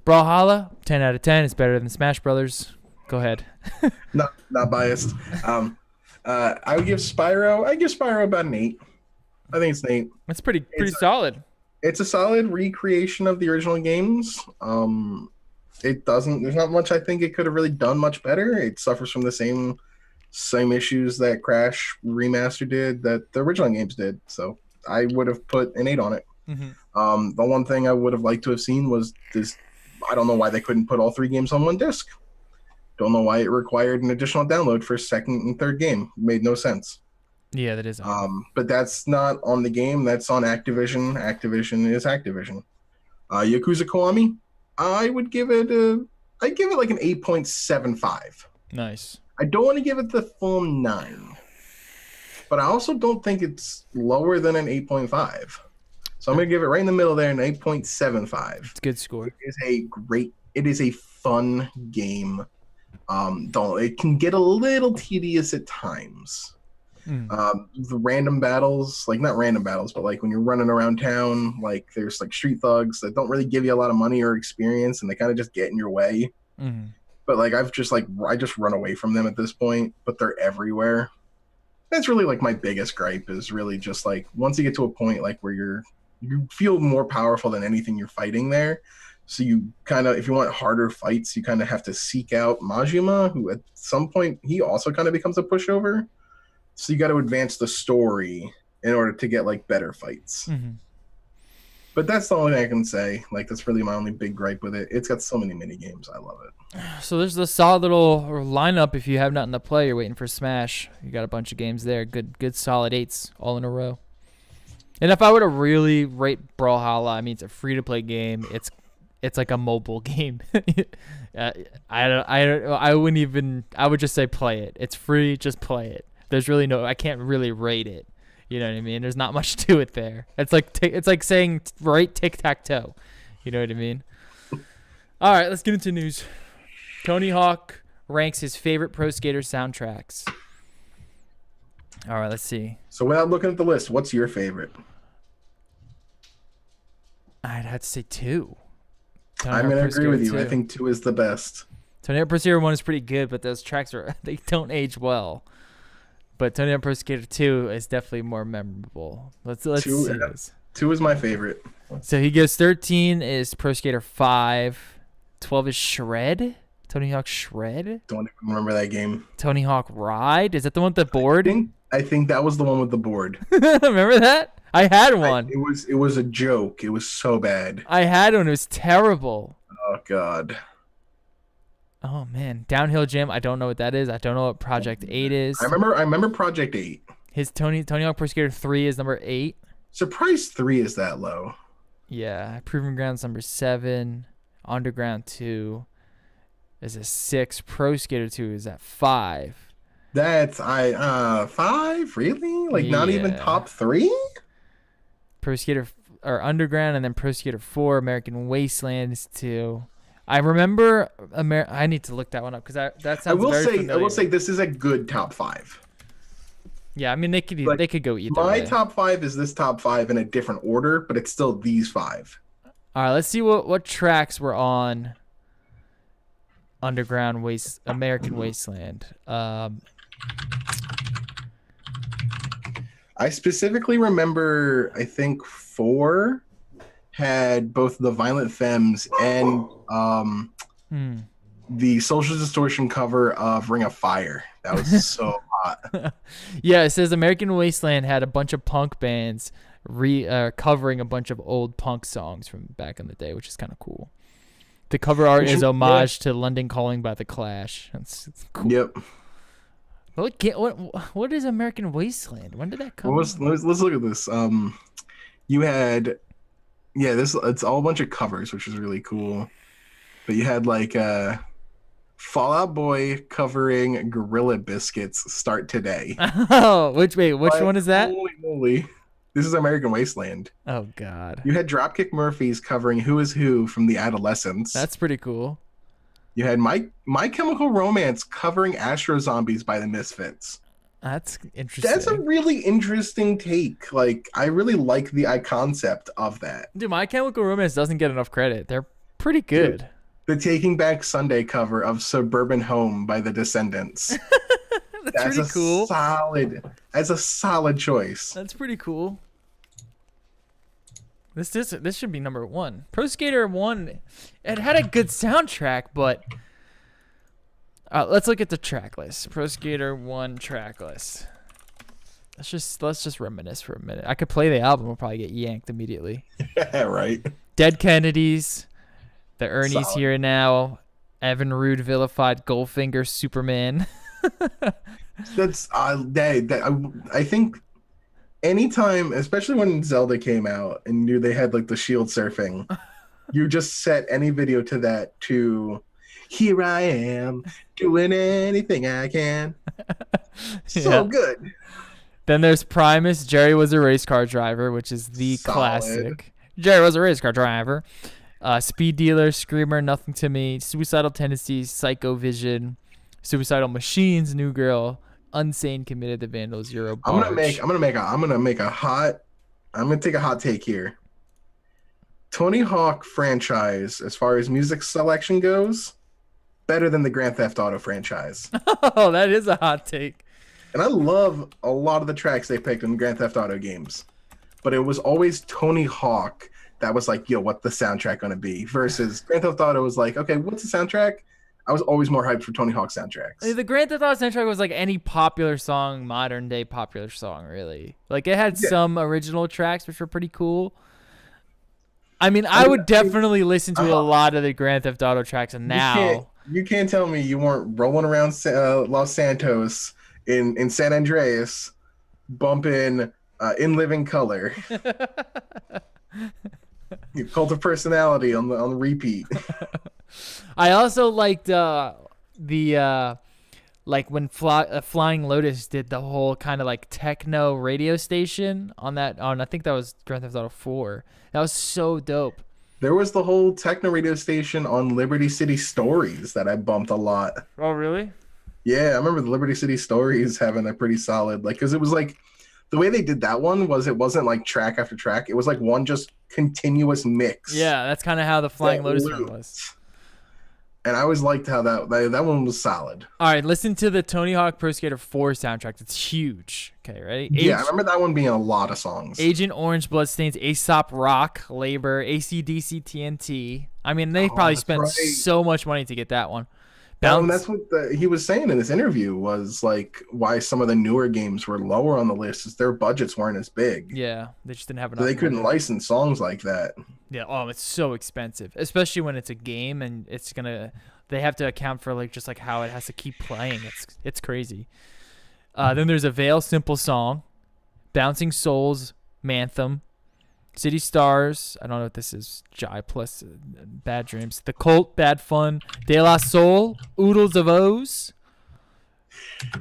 Brawlhalla 10 out of 10. It's better than Smash Brothers. Go ahead. Not biased. I would give Spyro about an 8. I think it's an 8. That's pretty solid. It's a solid recreation of the original games. There's not much I think it could have really done much better. It suffers from the same issues that Crash Remaster did, that the original games did. So I would have put an 8 on it. Mm-hmm. The one thing I would have liked to have seen was this. I don't know why they couldn't put all 3 games on one disc. Don't know why it required an additional download for second and third game. It made no sense. Yeah, that is. But that's not on the game. That's on Activision. Activision is Activision. Yakuza Kiwami, I'd give it like an 8.75. Nice. I don't want to give it the full 9, but I also don't think it's lower than an 8.5. So I'm gonna give it right in the middle there, an 8.75. It's a good score. It is a fun game. It can get a little tedious at times. The random battles, like not random battles, but like when you're running around town, like there's like street thugs that don't really give you a lot of money or experience, and they kind of just get in your way. Mm-hmm. But like I just run away from them at this point, but they're everywhere. That's really like my biggest gripe, is really just like once you get to a point like where you feel more powerful than anything you're fighting there. So you kind of, if you want harder fights, you kind of have to seek out Majima, who at some point he also kind of becomes a pushover. So you got to advance the story in order to get like better fights. Mm-hmm. But that's the only thing I can say. Like that's really my only big gripe with it. It's got so many mini games. I love it. So there's the solid little lineup. If you have nothing to play, you're waiting for Smash. You got a bunch of games there. Good solid 8s all in a row. And if I were to really rate Brawlhalla, I mean it's a free to play game. It's like a mobile game. I wouldn't even. I would just say play it. It's free. Just play it. There's really I can't really rate it. You know what I mean? There's not much to it there. It's like saying rate tic-tac-toe. You know what I mean? All right, let's get into news. Tony Hawk ranks his favorite Pro Skater soundtracks. All right, let's see. So without looking at the list, what's your favorite? I'd have to say 2. I'm going to agree with you. 2. I think 2 is the best. Tony Hawk Pro Skater 1 is pretty good, but those tracks they don't age well. But Tony Hawk Pro Skater 2 is definitely more memorable. Let's see this. 2 is my favorite. So he goes 13 is Pro Skater 5. 12 is Shred. Tony Hawk Shred. Don't even remember that game. Tony Hawk Ride. Is that the one with the board? I think that was the one with the board. Remember that? I had one. It was a joke. It was so bad. I had one. It was terrible. Oh God. Oh man, Downhill Gym. I don't know what that is. I don't know what Project 8 is. I remember Project 8. His Tony Hawk Pro Skater 3 is number 8. Surprise 3 is that low. Yeah, Proving Ground's number 7. Underground 2 is a 6. Pro Skater 2 is at 5. That's 5? Really? Like not even Yeah. top 3? Pro Skater or Underground, and then Pro Skater 4. American Wasteland is 2. I remember I need to look that one up because that sounds very familiar. I will say this is a good top 5. Yeah, I mean they could go either My way. top 5 is this top 5 in a different order, but it's still these 5. All right, let's see what tracks were on American Wasteland. I specifically remember, I think 4 had both the Violent Femmes and the Social Distortion cover of Ring of Fire. That was so hot. Yeah, it says American Wasteland had a bunch of punk bands covering a bunch of old punk songs from back in the day, which is kind of cool. The cover art is homage to London Calling by The Clash. It's cool. Yep. What is American Wasteland? When did that come out? Let's look at this. You had, it's all a bunch of covers, which is really cool. But you had like Fall Out Boy covering Gorilla Biscuits Start Today. Oh, which one is that? Holy moly. This is American Wasteland. Oh, God. You had Dropkick Murphys covering Who Is Who from The Adolescents. That's pretty cool. You had My Chemical Romance covering Astro Zombies by the Misfits. That's interesting. That's a really interesting take. Like, I really like the concept of that. Dude, My Chemical Romance doesn't get enough credit. They're pretty good. Dude, the Taking Back Sunday cover of Suburban Home by the Descendants. That's pretty cool. That's a solid choice. That's pretty cool. This should be number 1. Pro Skater 1, it had a good soundtrack, but let's look at the track list. Pro Skater 1 track list. Let's just reminisce for a minute. I could play the album, we'll probably get yanked immediately. Yeah, right. Dead Kennedys, The Ernie's Solid. Here and Now, Evan Rude Vilified, Goldfinger, Superman. That's I think anytime, especially when Zelda came out and they had like the shield surfing, you just set any video to that to "Here I am doing anything I can." So good. Then there's Primus, Jerry Was a Race Car Driver, which is the Solid. classic. Jerry Was a Race Car Driver. Speed Dealer, Screamer, Nothing to Me, Suicidal Tendencies, Psycho Vision, Suicidal Machines, New Girl, Unsane, Committed to Vandal, Zero Barge. I'm gonna take a hot take here. Tony Hawk franchise, as far as music selection goes, better than the Grand Theft Auto franchise. Oh, that is a hot take. And I love a lot of the tracks they picked in Grand Theft Auto games. But it was always Tony Hawk that was like, yo, what's the soundtrack gonna be? Versus Grand Theft Auto was like, okay, what's the soundtrack? I was always more hyped for Tony Hawk soundtracks. The Grand Theft Auto soundtrack was like any popular song, modern day popular song, really. Like it had some original tracks which were pretty cool. I mean, I would definitely listen to a lot of the Grand Theft Auto tracks, and now you can't tell me you weren't rolling around Los Santos in San Andreas, bumping "In Living Color." Cult of Personality on the repeat. I also liked like when Flying Lotus did the whole kind of like techno radio station on I think that was Grand Theft Auto 4. That was so dope. There was the whole techno radio station on Liberty City Stories that I bumped a lot. Oh, really? Yeah, I remember the Liberty City Stories having a pretty solid, like, because it was like, the way they did that one was it wasn't like track after track. It was like one just continuous mix. Yeah, that's kind of how the Flying Lotus one was. And I always liked how that one was solid. All right, listen to the Tony Hawk Pro Skater 4 soundtrack. It's huge. Okay, ready? Yeah, I remember that one being a lot of songs. Agent Orange, Bloodstains, Aesop Rock, Labor, AC/DC, TNT. I mean, they probably spent so much money to get that one. And that's what he was saying in this interview was like why some of the newer games were lower on the list is their budgets weren't as big. Yeah, they just didn't have enough. So they couldn't license songs like that. Yeah, it's so expensive, especially when it's a game and they have to account for like just like how it has to keep playing. It's crazy. Then there's a Veil Simple Song, Bouncing Souls, Manthem, City Stars. I don't know what this is. Jai plus Bad Dreams. The Cult, Bad Fun, De La Soul, Oodles of O's.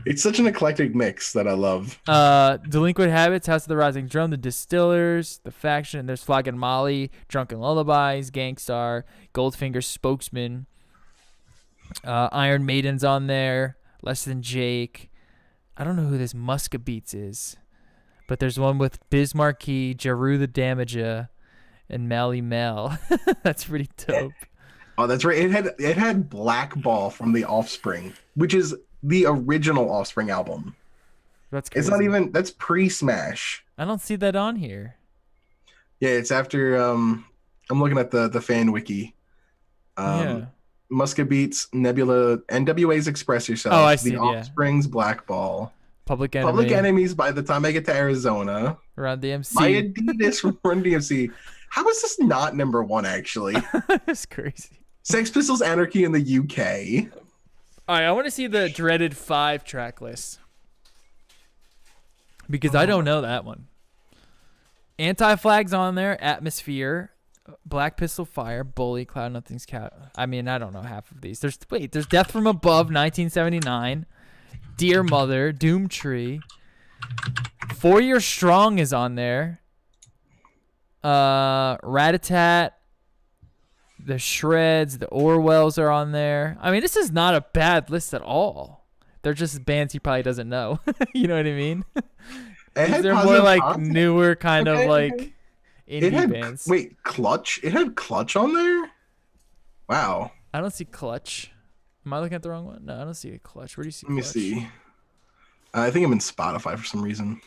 It's such an eclectic mix that I love. Delinquent Habits, House of the Rising Drum, The Distillers, The Faction. There's Flag and Molly, Drunken Lullabies, Gangstar, Goldfinger Spokesman. Iron Maiden's on there. Less Than Jake. I don't know who this Muska Beats is, but there's one with Biz Markie, Jeru the Damager, and Mally Mel. That's pretty dope. Oh, that's right. It had Black Ball from The Offspring, which is the original Offspring album. That's crazy. It's not even, that's pre-Smash. I don't see that on here. Yeah, it's after I'm looking at the fan wiki. Yeah. Muska Beats, Nebula, NWA's Express Yourself, Oh, I see, The yeah. Offspring's Black Ball, Public Enemy. Public Enemies By the Time I Get to Arizona, Around DMC. My Adidas from Run DMC. How is this not number one, actually? That's crazy. Sex Pistols Anarchy in the UK. All right, I want to see the dreaded 5 track list because I don't know that one. Anti-Flag's on there, Atmosphere, Black Pistol Fire, Bully, Cloud Nothing's Cat. I mean, I don't know half of these. There's Death from Above, 1979, Dear Mother, Doomtree, 4 Year Strong is on there, Rat-a-Tat, the Shreds, the Orwells are on there. I mean, this is not a bad list at all. They're just bands he probably doesn't know. You know what I mean? They're more like content. Newer kind of like indie bands. Wait, Clutch? It had Clutch on there? Wow. I don't see Clutch. Am I looking at the wrong one? No, I don't see a Clutch. Where do you see Let me Clutch? see. I think I'm in Spotify for some reason.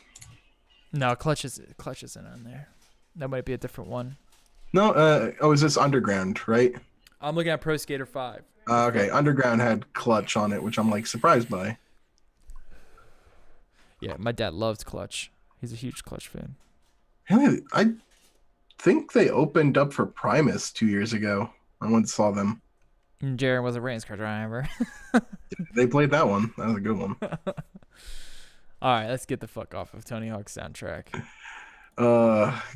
No, Clutch isn't on there. That might be a different one. No, is this Underground, right? I'm looking at Pro Skater 5. Okay, Underground had Clutch on it, which I'm like surprised by. Yeah, my dad loves Clutch. He's a huge Clutch fan. Hey, I think they opened up for Primus 2 years ago. I went and saw them. And Jaron was a race car driver. They played that one. That was a good one. All right, let's get the fuck off of Tony Hawk's soundtrack.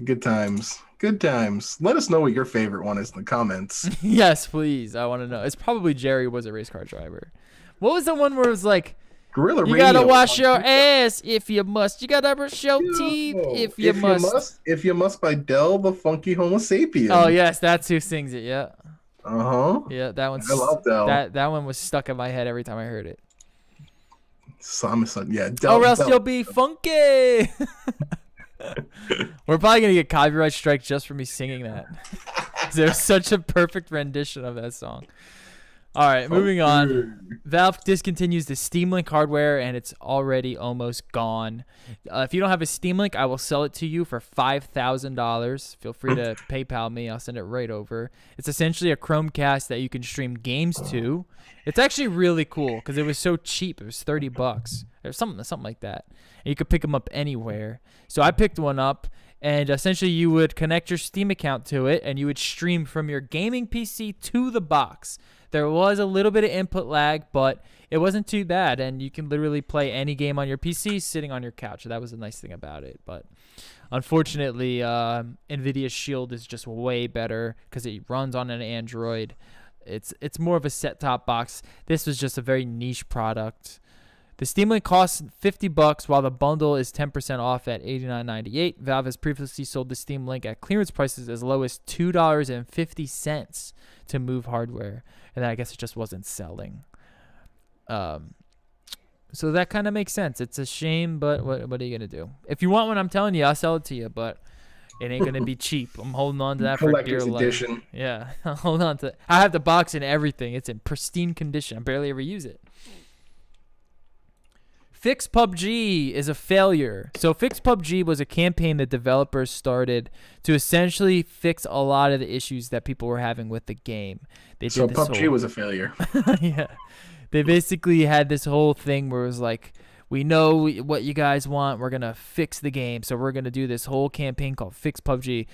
Good times. Good times. Let us know what your favorite one is in the comments. Yes, please. I want to know. It's probably Jerry was a race car driver. What was the one where it was like, Gorilla you Radio gotta wash your ass if you must. You gotta brush your teeth if you must. If you must by Del the Funky Homo Sapien. Oh yes, that's who sings it. Yeah. Yeah, that one's. I love Del. That one was stuck in my head every time I heard it. Yeah, Del. Or else you'll be funky. We're probably gonna get copyright strike just for me singing that. There's such a perfect rendition of that song. All right, moving on. Valve discontinues the Steam Link hardware, and it's already almost gone. If you don't have a Steam Link, I will sell it to you for $5,000. Feel free to PayPal me. I'll send it right over. It's essentially a Chromecast that you can stream games to. It's actually really cool because it was so cheap. It was $30 or something like that. And you could pick them up anywhere. So I picked one up, and essentially you would connect your Steam account to it, and you would stream from your gaming PC to the box. There was a little bit of input lag, but it wasn't too bad, and you can literally play any game on your PC sitting on your couch. That was the nice thing about it. But unfortunately, NVIDIA's Shield is just way better because it runs on an Android. It's more of a set-top box. This was just a very niche product. The Steam Link costs $50, while the bundle is 10% off at $89.98. Valve has previously sold the Steam Link at clearance prices as low as $2.50 to move hardware, and I guess it just wasn't selling. So that kind of makes sense. It's a shame, but what are you gonna do? If you want one, I'm telling you, I'll sell it to you, but it ain't gonna be cheap. I'm holding on to that for dear Collector's life. edition. Yeah, hold on to it. I have the box and everything. It's in pristine condition. I barely ever use it. Fix PUBG is a failure. So Fix PUBG was a campaign that developers started to essentially fix a lot of the issues that people were having with the game. So PUBG was a failure. Yeah. They basically had this whole thing where it was like, we know what you guys want. We're going to fix the game. So we're going to do this whole campaign called Fix PUBG.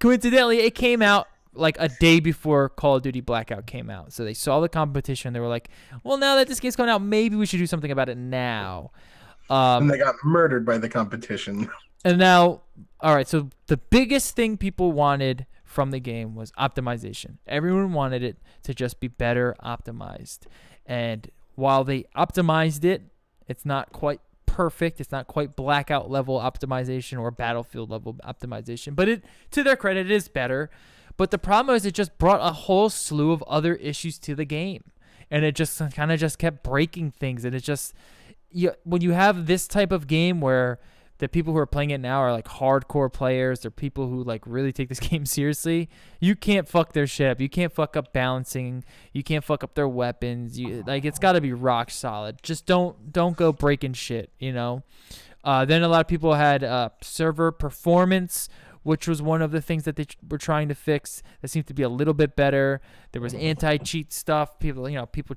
Coincidentally, it came out like a day before Call of Duty Blackout came out. So they saw the competition. They were like, well, now that this game's coming out, maybe we should do something about it now. And they got murdered by the competition. And now, all right, so the biggest thing people wanted from the game was optimization. Everyone wanted it to just be better optimized. And while they optimized it, it's not quite perfect. It's not quite blackout level optimization or battlefield level optimization, but it, to their credit, it is better. But the problem is it just brought a whole slew of other issues to the game. And it just kind of just kept breaking things. And it just, when you have this type of game where the people who are playing it now are like hardcore players, they're people who like really take this game seriously, you can't fuck their shit up. You can't fuck up balancing. You can't fuck up their weapons. Like, it's got to be rock solid. Just don't go breaking shit, you know? Then a lot of people had server performance, which was one of the things that they were trying to fix. That seemed to be a little bit better. There was anti-cheat stuff. People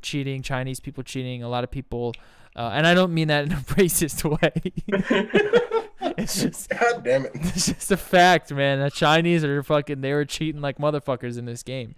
cheating, Chinese people cheating, a lot of people, and I don't mean that in a racist way. It's just, God damn it. It's just a fact, man. The Chinese they were cheating like motherfuckers in this game.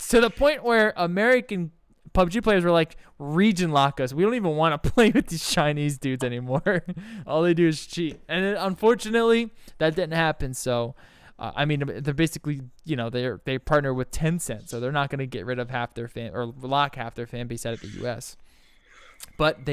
To the point where American PUBG players were like, region lock us. We don't even want to play with these Chinese dudes anymore. All they do is cheat. And then, unfortunately, that didn't happen. So, I mean, they're basically, they partner with Tencent. So they're not going to get rid of half their or lock half their fan base out of the U.S. But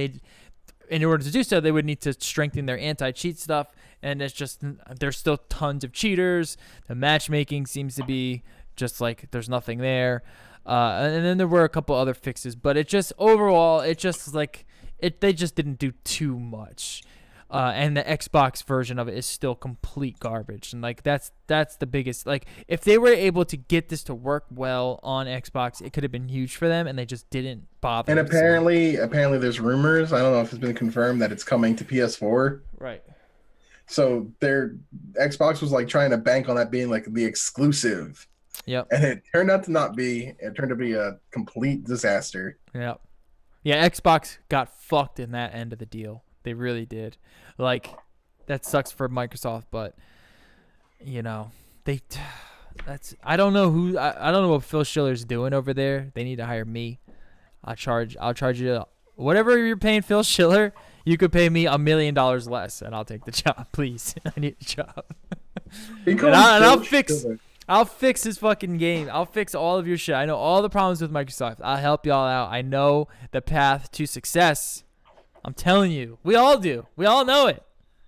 in order to do so, they would need to strengthen their anti-cheat stuff. And it's just, there's still tons of cheaters. The matchmaking seems to be just like there's nothing there. And then there were a couple other fixes, but it just overall, they just didn't do too much. And the Xbox version of it is still complete garbage. And like that's the biggest, like, if they were able to get this to work well on Xbox, it could have been huge for them, and they just didn't bother. And apparently there's rumors, I don't know if it's been confirmed, that it's coming to PS4. Right. So their Xbox was like trying to bank on that being like the exclusive. Yep. And it turned out to not be. It turned to be a complete disaster. Yep. Yeah, Xbox got fucked in that end of the deal. They really did. Like, that sucks for Microsoft, but I don't know I don't know what Phil Schiller's doing over there. They need to hire me. I'll charge you whatever you're paying Phil Schiller. You could pay me $1 million less, and I'll take the job. Please, I need a job. I'll fix his fucking game. I'll fix all of your shit. I know all the problems with Microsoft. I'll help y'all out. I know the path to success. I'm telling you. We all do. We all know it.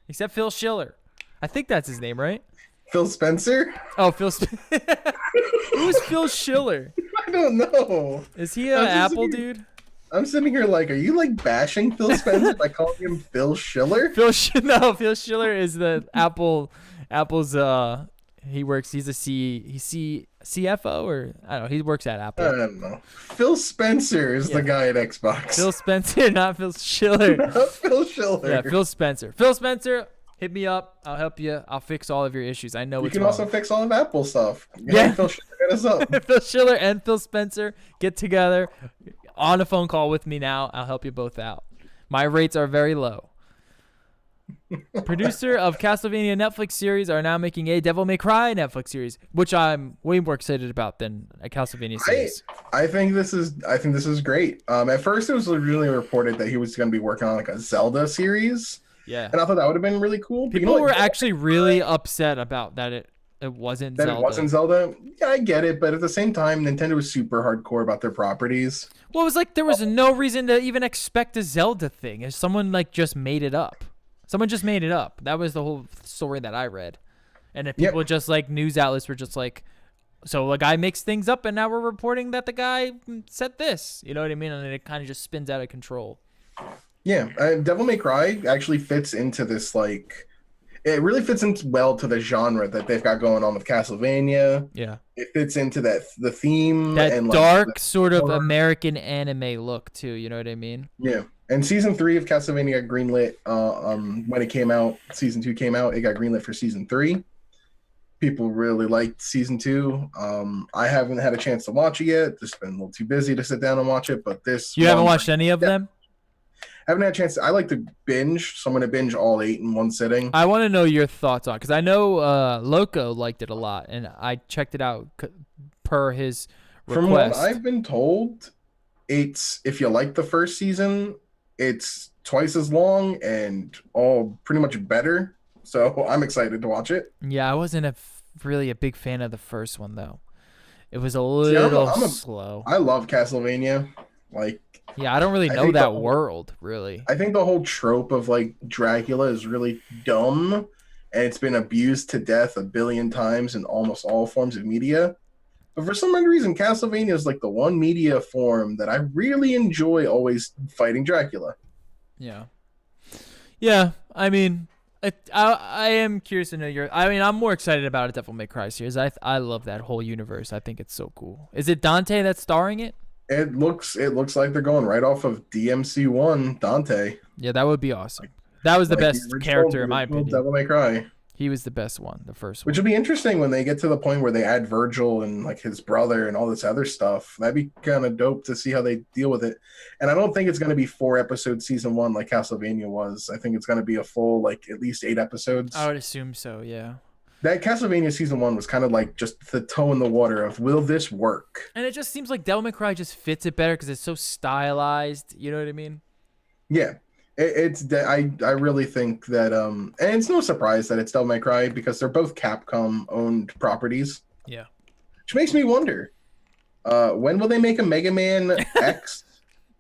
Except Phil Schiller. I think that's his name, right? Phil Spencer? Oh, Who's Phil Schiller? I don't know. Is he an Apple dude? I'm sitting here like, are you like bashing Phil Spencer by calling him Phil Schiller? Phil Schiller is the Apple's he's a CFO, or I don't know, he works at Apple. I don't know. Phil Spencer is the guy at Xbox. Phil Spencer, not Phil Schiller. Not Phil Schiller. Yeah, Phil Spencer. Phil Spencer, hit me up. I'll help you. I'll fix all of your issues. I know you can also fix all of Apple stuff. Yeah. Phil Schiller, hit us up. Phil Schiller and Phil Spencer, get together on a phone call with me now. I'll help you both out. My rates are very low. Producer of Castlevania Netflix series are now making a Devil May Cry Netflix series, which I'm way more excited about than a Castlevania series. I think this is great. At first, it was really reported that he was going to be working on like a Zelda series. Yeah, and I thought that would have been really cool. People were actually really upset about that. It wasn't Zelda. It wasn't Zelda. Yeah, I get it, but at the same time, Nintendo was super hardcore about their properties. Well, it was like there was no reason to even expect a Zelda thing. If someone like just made it up. Someone just made it up. That was the whole story that I read. And if people just like news outlets were just like, so a guy makes things up and now we're reporting that the guy said this. You know what I mean? And it kind of just spins out of control. Yeah. Devil May Cry actually fits into this, like, it really fits in well to the genre that they've got going on with Castlevania. Yeah. It fits into the theme. That and dark like, sort of American anime look too. You know what I mean? Yeah. And season 3 of Castlevania got greenlit when it came out. Season 2 came out. It got greenlit for season 3. People really liked season 2. I haven't had a chance to watch it yet. Just been a little too busy to sit down and watch it. But this you haven't watched any of them? I haven't had a chance. I like to binge, so I'm going to binge all 8 in one sitting. I want to know your thoughts on it, because I know Loco liked it a lot, and I checked it out per his request. From what I've been told, it's if you like the first season, It's twice as long and all pretty much better. So I'm excited to watch it. Yeah, I wasn't really a big fan of the first one though. It was a See, little slow. I love Castlevania. Like, Yeah, I don't really I know think the that whole, world really. I think the whole trope of like Dracula is really dumb, and it's been abused to death a billion times in almost all forms of media. But for some reason, Castlevania is like the one media form that I really enjoy always fighting Dracula. Yeah. Yeah, I mean, I am curious to know your. I mean, I'm more excited about a Devil May Cry series. I love that whole universe. I think it's so cool. Is it Dante that's starring it? It looks like they're going right off of DMC1 Dante. Yeah, that would be awesome. That was the Like best character in my opinion. Devil May Cry. He was the best one, the first Which one. will be interesting when they get to the point where they add Virgil and like his brother and all this other stuff. That'd be kind of dope to see how they deal with it. And I don't think it's going to be 4 episode season one like Castlevania was. I think it's going to be a full like at least 8 episodes. I would assume so. Yeah. That Castlevania season one was kind of like just the toe in the water of will this work? And it just seems like Devil May Cry just fits it better because it's so stylized. You know what I mean? Yeah. I really think that and it's no surprise that it's Devil May Cry because they're both Capcom owned properties. Yeah. Which makes me wonder, when will they make a Mega Man X?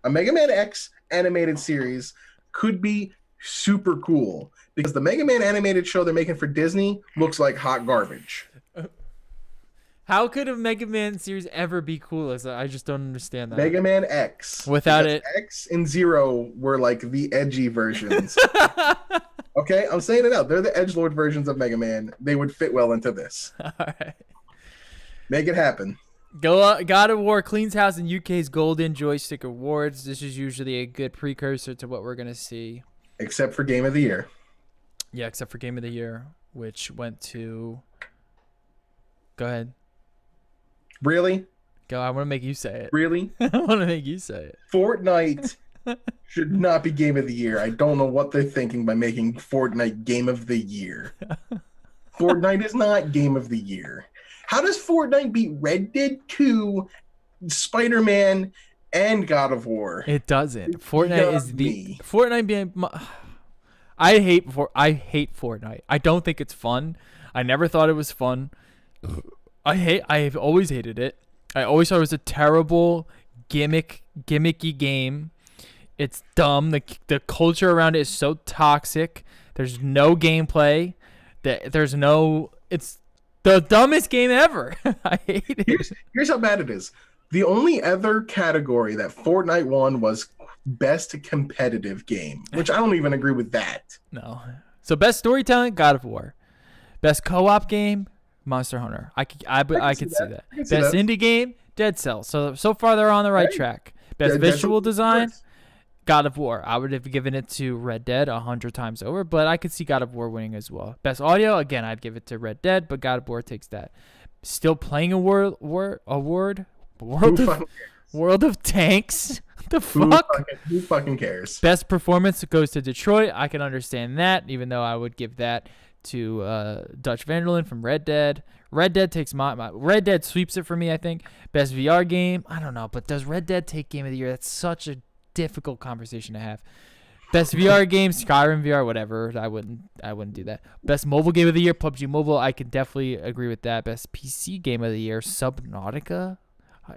A Mega Man X animated series could be super cool because the Mega Man animated show they're making for Disney looks like hot garbage. How could a Mega Man series ever be cool? I just don't understand that. Mega Man X. Without because it, X and Zero were like the edgy versions. Okay, I'm saying it out. They're the edgelord versions of Mega Man. They would fit well into this. all right. Make it happen. God of War cleans house in UK's Golden Joystick Awards. This is usually a good precursor to what we're gonna see. Except for Game of the Year. Yeah, except for Game of the Year, which went to. Go ahead. Really? Go. I want to make you say it. Really? I want to make you say it. Fortnite should not be Game of the Year. I don't know what they're thinking by making Fortnite Game of the Year. Fortnite is not Game of the Year. How does Fortnite beat Red Dead 2, Spider-Man, and God of War? It doesn't. Fortnite is the Fortnite being. I hate Fortnite. I don't think it's fun. I never thought it was fun. I've always hated it. I always thought it was a terrible gimmicky game. It's dumb. The culture around it is so toxic. There's no gameplay. It's the dumbest game ever. I hate it. Here's how bad it is. The only other category that Fortnite won was best competitive game, which I don't even agree with that. No. So best storytelling, God of War. Best co-op game, Monster Hunter. I could see that. Best indie game, Dead Cells. So far they're on the right track. Best visual design, God of War. I would have given it to Red Dead 100 times over, but I could see God of War winning as well. Best audio, again, I'd give it to Red Dead, but God of War takes that. Still playing award. World of Tanks. The fuck? Who fucking cares? Best performance goes to Detroit. I can understand that, even though I would give that to Dutch Vanderlyn from Red Dead. Red Dead takes my Red Dead sweeps it for me, I think. Best VR game, I don't know, but does Red Dead take Game of the Year? That's such a difficult conversation to have. Best VR game, Skyrim VR, whatever. I wouldn't do that. Best mobile game of the year, PUBG Mobile. I can definitely agree with that. Best PC game of the year, Subnautica.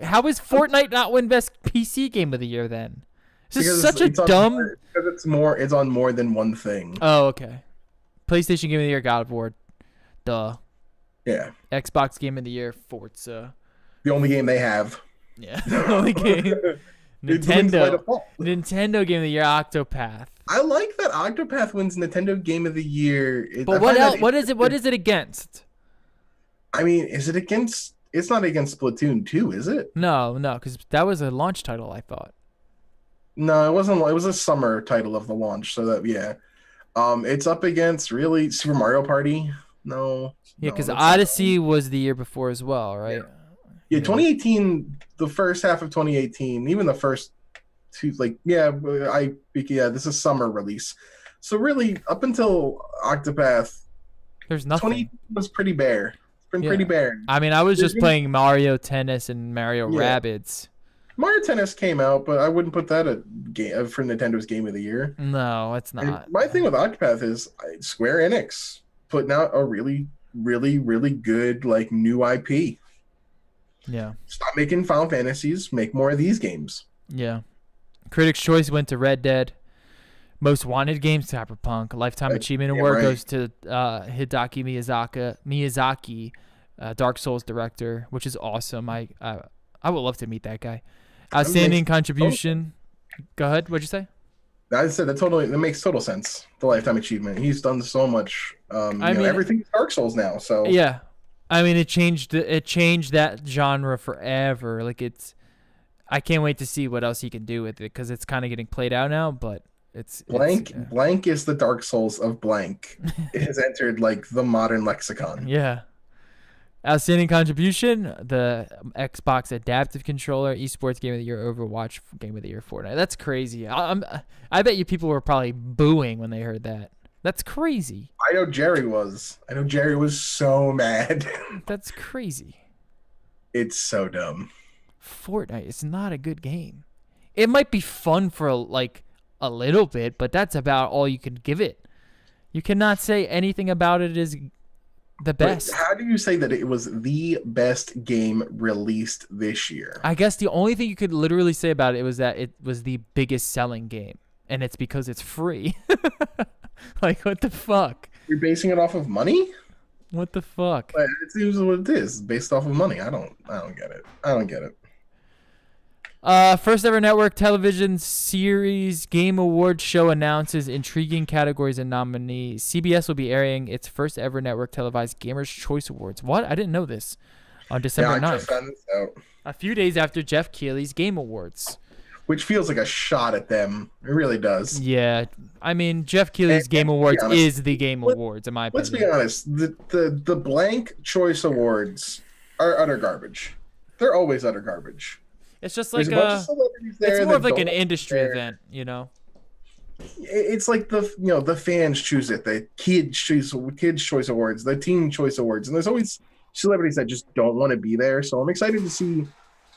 How is Fortnite not win best PC game of the year then? This is such a dumb. Because it's on more than one thing. Oh, okay. PlayStation game of the year, God of War. Duh. Yeah. Xbox game of the year, Forza. The only game they have. Yeah. The only game. Nintendo game of the year, Octopath. I like that Octopath wins Nintendo Game of the Year. But what else? What is it? What is it against? I mean, is it against? It's not against Splatoon 2, is it? No, because that was a launch title, I thought. No, it wasn't. It was a summer title of the launch, so that yeah. It's up against really Super Mario Party. No. Yeah, because Odyssey was the year before as well, right? Yeah, 2018. The first half of 2018, even the first two, this is summer release. So really, up until Octopath, there's nothing. 20 was pretty bare. It's been pretty bare. I mean, I was just playing Mario Tennis and Mario Rabbids. Mario Tennis came out, but I wouldn't put that at game for Nintendo's Game of the Year. No, it's And not. my thing with Octopath is Square Enix putting out a really, really, really good like new IP. Yeah. Stop making Final Fantasies. Make more of these games. Yeah. Critics' Choice went to Red Dead. Most Wanted game, Cyberpunk. Lifetime Achievement Award goes to Hideki Miyazaki, Dark Souls director, which is awesome. I would love to meet that guy. Outstanding contribution. Go ahead. What'd you say? I said that makes total sense. The Lifetime Achievement. He's done so much. Everything's Dark Souls now. So yeah, I mean it changed that genre forever. Like I can't wait to see what else he can do with it because it's kind of getting played out now. But blank is the Dark Souls of blank. It has entered like the modern lexicon. Yeah. Outstanding contribution, the Xbox Adaptive Controller, Esports Game of the Year, Overwatch Game of the Year, Fortnite. That's crazy. I bet you people were probably booing when they heard that. That's crazy. I know Jerry was. So mad. That's crazy. It's so dumb. Fortnite is not a good game. It might be fun for a little bit, but that's about all you can give it. You cannot say anything about it is the best. But how do you say that it was the best game released this year? I guess the only thing you could literally say about it was that it was the biggest selling game, and it's because it's free. Like, what the fuck? You're basing it off of money? What the fuck? But it seems what it is, based off of money. I don't get it. I don't get it. First ever network television series Game Awards show announces intriguing categories and nominees. CBS will be airing its first ever network televised Gamers' Choice Awards. What? I didn't know this. On December 9th. I just found this out. A few days after Jeff Keighley's Game Awards. Which feels like a shot at them. It really does. Yeah. I mean, Jeff Keighley's Game Awards is the Game Awards, in my opinion. Let's be honest. The blank Choice Awards are utter garbage. They're always utter garbage. It's just like it's more of like an industry event, you know. It's like the fans choose it, the kids choice awards, the teen choice awards, and there's always celebrities that just don't want to be there. So I'm excited to see,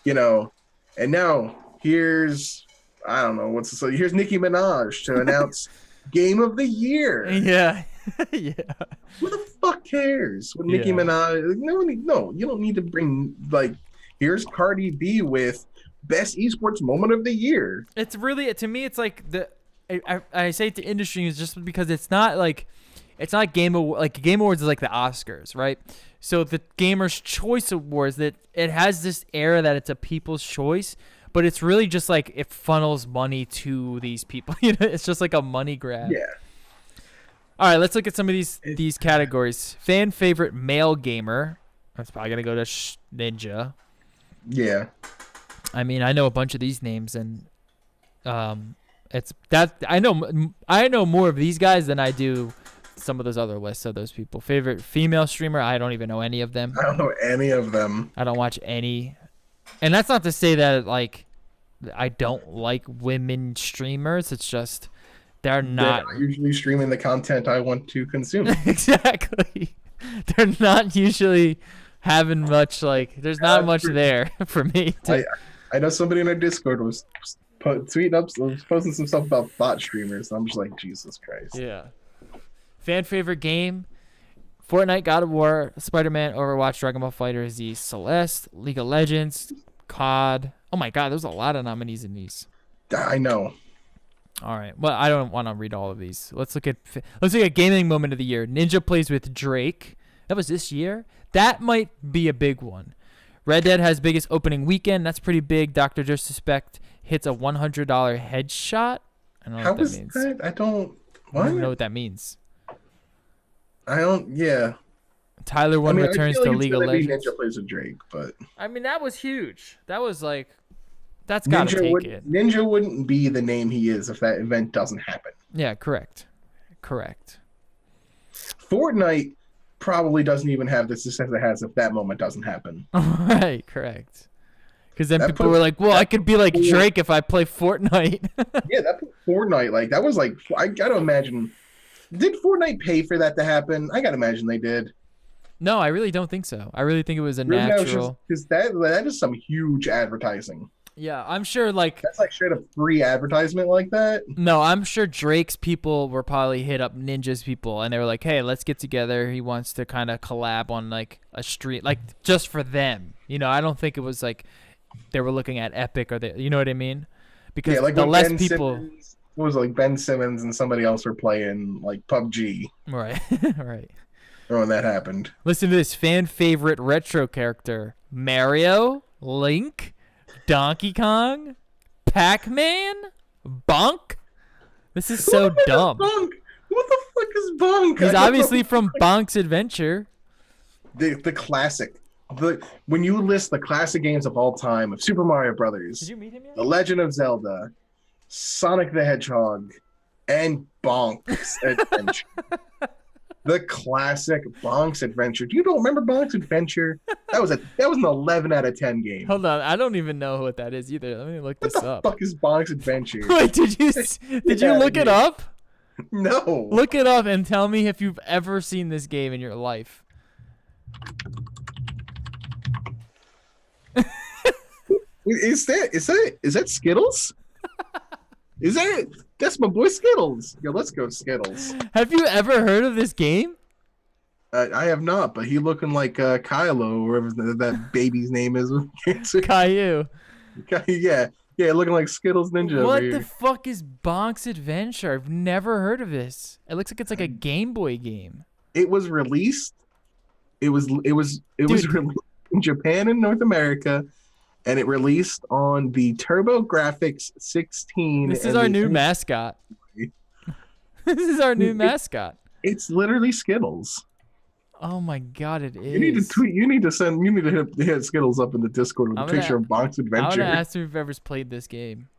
and now here's here's Nicki Minaj to announce Game of the Year. Yeah. Yeah. Who the fuck cares? With Nicki Minaj, no, you don't need to bring here's Cardi B with Best Esports Moment of the Year. It's really, to me, it's like I say it to industry is just because it's not Game Awards is like the Oscars, right? So the Gamers' Choice Awards, that it has this era that it's a people's choice, but it's really just like it funnels money to these people. It's just like a money grab. Yeah. All right, let's look at some of these categories. Fan favorite male gamer. That's probably gonna go to Ninja. Yeah. I mean, I know a bunch of these names, and it's that I know more of these guys than I do some of those other lists of those people. Favorite female streamer, I don't even know any of them. I don't know any of them. I don't watch any. And that's not to say that I don't like women streamers. It's just they're not usually streaming the content I want to consume. Exactly. They're not usually having much there's not much there for me. I know somebody in our Discord was posting some stuff about bot streamers. And I'm just like, Jesus Christ. Yeah. Fan favorite game: Fortnite, God of War, Spider-Man, Overwatch, Dragon Ball FighterZ, Celeste, League of Legends, COD. Oh my God, there's a lot of nominees in these. I know. All right. Well, I don't want to read all of these. Let's look at gaming moment of the year. Ninja plays with Drake. That was this year. That might be a big one. Red Dead has biggest opening weekend. That's pretty big. Dr. Disrespect hits a $100 headshot. I don't know what that means. That? I don't know what that means. Yeah. Tyler One returns to League of Legends. Ninja plays with Drake, but I mean, that was huge. That was that's got to take it. Ninja wouldn't be the name he is if that event doesn't happen. Yeah, correct. Fortnite probably doesn't even have the success it has if that moment doesn't happen. Right, correct. Because then people were like, well, I could be like Drake if I play Fortnite. Yeah, that put Fortnite, that was I got to imagine. Did Fortnite pay for that to happen? I got to imagine they did. No, I really don't think so. I really think it was a natural. Because that is some huge advertising. Yeah, I'm sure like That's like straight up free advertisement like that. no, I'm sure Drake's people were probably hit up Ninja's people and they were like, "Hey, let's get together. He wants to kind of collab on like a street like just for them." You know, I don't think it was like they were looking at Epic or you know what I mean? Yeah, Because like the when less Ben people Simmons what was it, like Ben Simmons and somebody else were playing like PUBG. right. Right. Or when that happened. Listen to this fan favorite retro character. Mario, Link, Donkey Kong, Pac-Man, Bonk. This is so Who the fuck is dumb. Bonk? What the fuck is Bonk? He's I don't obviously know. from Bonk's Adventure. The classic. When you list the classic games of all time of Super Mario Brothers, Did you meet him The yet? Legend of Zelda, Sonic the Hedgehog, and Bonk's Adventure. The classic Bonk's Adventure. Do you don't remember Bonk's Adventure? That was an 11 out of 10 game. Hold on, I don't even know what that is either. Let me look What this the up. fuck is Bonk's Adventure? Wait, did you outta look it here. up? No. Look it up and tell me if you've ever seen this game in your life. Is that Skittles? That's my boy Skittles. Yo, let's go Skittles. Have you ever heard of this game? I have not, but he looking like Kylo, or whatever that baby's name is. Caillou. yeah, looking like Skittles Ninja over What here. the fuck is Bonk's Adventure? I've never heard of this. It looks like it's like a Game Boy game. It was released. It was released in Japan and North America, and it released on the TurboGrafx 16. This is and our the new N- mascot. This is our new mascot. It's literally Skittles. Oh my god, it is. You need to tweet. You need to hit Skittles up in the Discord with a I'm gonna- picture of Bonk's I want to Adventure. ask if you've ever played this game.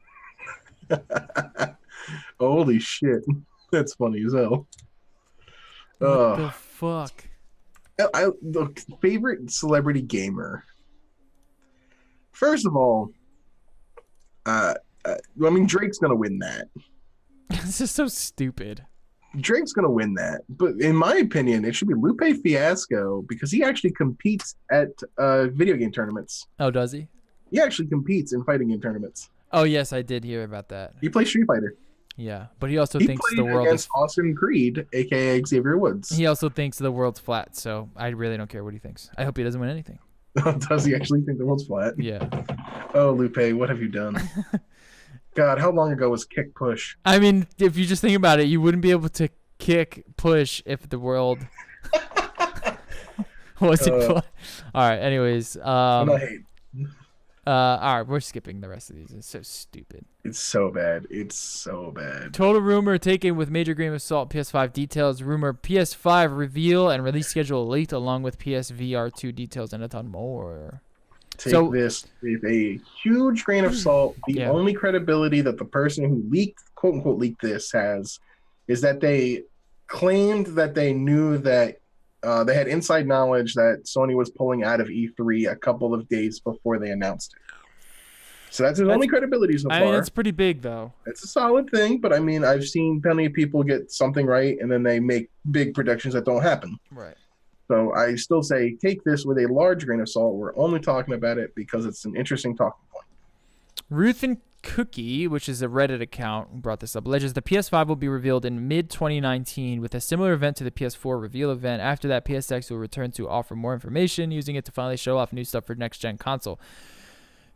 Holy shit, that's funny as hell. What the fuck? The favorite celebrity gamer. First of all, I mean Drake's gonna win that. This is so stupid. Drake's gonna win that, but in my opinion, it should be Lupe Fiasco because he actually competes at video game tournaments. Oh, does he? He actually competes in fighting game tournaments. Oh yes, I did hear about that. He plays Street Fighter. Yeah, but he also He thinks played the world against is. Austin Creed, aka Xavier Woods. He also thinks the world's flat, so I really don't care what he thinks. I hope he doesn't win anything. Does he actually think the world's flat? Yeah. Oh, Lupe, what have you done? God, how long ago was Kick Push? I mean, if you just think about it, you wouldn't be able to kick push if the world wasn't flat. All right. Anyways, I hate. all right, we're skipping the rest of these. It's so stupid. It's so bad. It's so bad. Total rumor taken with major grain of salt. PS5 details. Rumor PS5 reveal and release schedule leaked, along with PSVR 2 details and a ton more. Take this with a huge grain of salt. The Yeah. only credibility that the person who leaked, quote unquote, leaked this has is that they claimed that they knew that they had inside knowledge that Sony was pulling out of E3 a couple of days before they announced it. So that's his only credibility so far. I mean, that's pretty big though. It's a solid thing, but I mean, I've seen plenty of people get something right and then they make big predictions that don't happen. Right. So I still say take this with a large grain of salt. We're only talking about it because it's an interesting talking point. Ruth and Cookie, which is a Reddit account, brought this up. Alleges the PS5 will be revealed in mid-2019 with a similar event to the PS4 reveal event. After that, PSX will return to offer more information, using it to finally show off new stuff for next-gen console.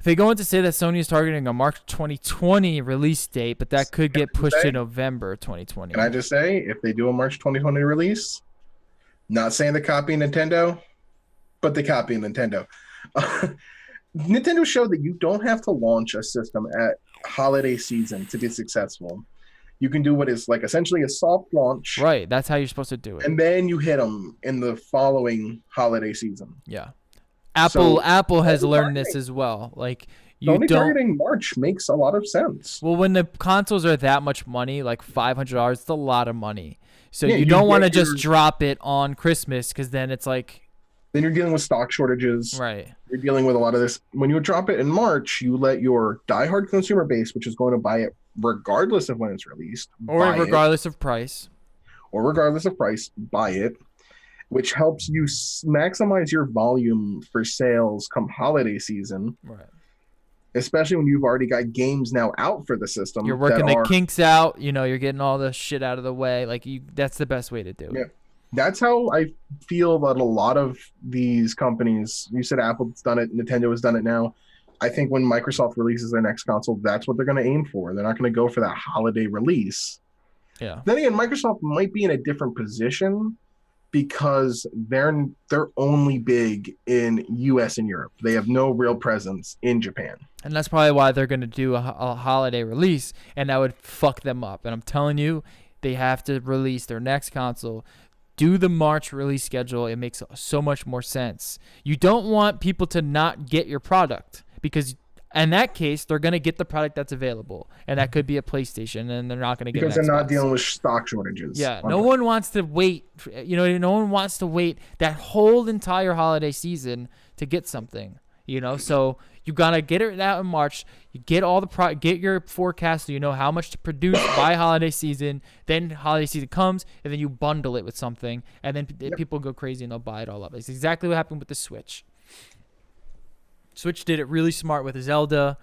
They go on to say that Sony is targeting a March 2020 release date, but that could get pushed to November 2020. Can I just say, if they do a March 2020 release, not saying they're copying Nintendo, but they copy Nintendo. Nintendo showed that you don't have to launch a system at holiday season to be successful. You can do what is like essentially a soft launch, Right, that's how you're supposed to do it. and then you hit them in the following holiday season. Yeah. Apple has Sony learned this targeting- as well. Like you Only don't targeting March makes a lot of sense. Well, when the consoles are that much money, like $500, it's a lot of money. So Yeah, you you don't want to get your- just drop it on Christmas because then it's like, Then you're dealing with stock shortages. right. You're dealing with a lot of this. When you drop it in March, you let your diehard consumer base, which is going to buy it regardless of when it's released, Or buy it, regardless of price. or regardless of price, buy it, which helps you maximize your volume for sales come holiday season. Right. especially when you've already got games now out for the You're system that working the are, kinks out. You're getting all the shit out of the way. Like that's the best way to do yeah. it. That's how I feel that a lot of these companies, you said Apple's done it, Nintendo has done it now. I think when Microsoft releases their next console, that's what they're going to aim for. They're not going to go for that holiday release. Yeah. Then again, Microsoft might be in a different position because they're only big in US and Europe. They have no real presence in Japan. And that's probably why they're going to do a holiday release, and that would fuck them up. And I'm telling you, they have to release their next console. Do the March release schedule. It makes so much more sense. You don't want people to not get your product because in that case, they're going to get the product that's available. And that could be a PlayStation, and they're not going to get because an they're not Xbox. dealing with stock shortages. Yeah, no one wants to wait. No one wants to wait that whole entire holiday season to get something. So you gotta get it out in March. You get all the get your forecast so you know how much to produce by holiday season. Then holiday season comes, and then you bundle it with something, and then people go crazy and they'll buy it all up. It's exactly what happened with the Switch. Switch did it really smart with Zelda,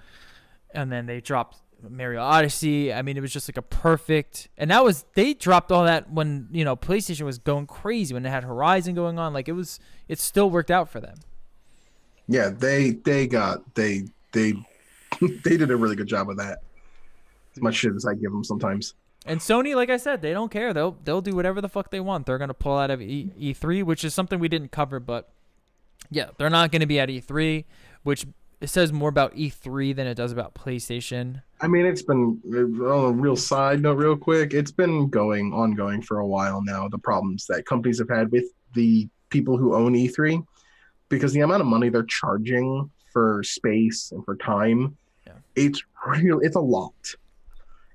and then they dropped Mario Odyssey. I mean, it was just like a perfect, and they dropped all that when PlayStation was going crazy when they had Horizon going on. Like it still worked out for them. Yeah, they did a really good job of that. As much shit as I give them sometimes. And Sony, like I said, they don't care. They'll do whatever the fuck they want. They're gonna pull out of E3, which is something we didn't cover, but yeah, they're not gonna be at E3, which it says more about E3 than it does about PlayStation. I mean, it's been, on a real side note, real quick, it's been ongoing for a while now. The problems that companies have had with the people who own E3, because the amount of money they're charging for space and for time, it's a lot.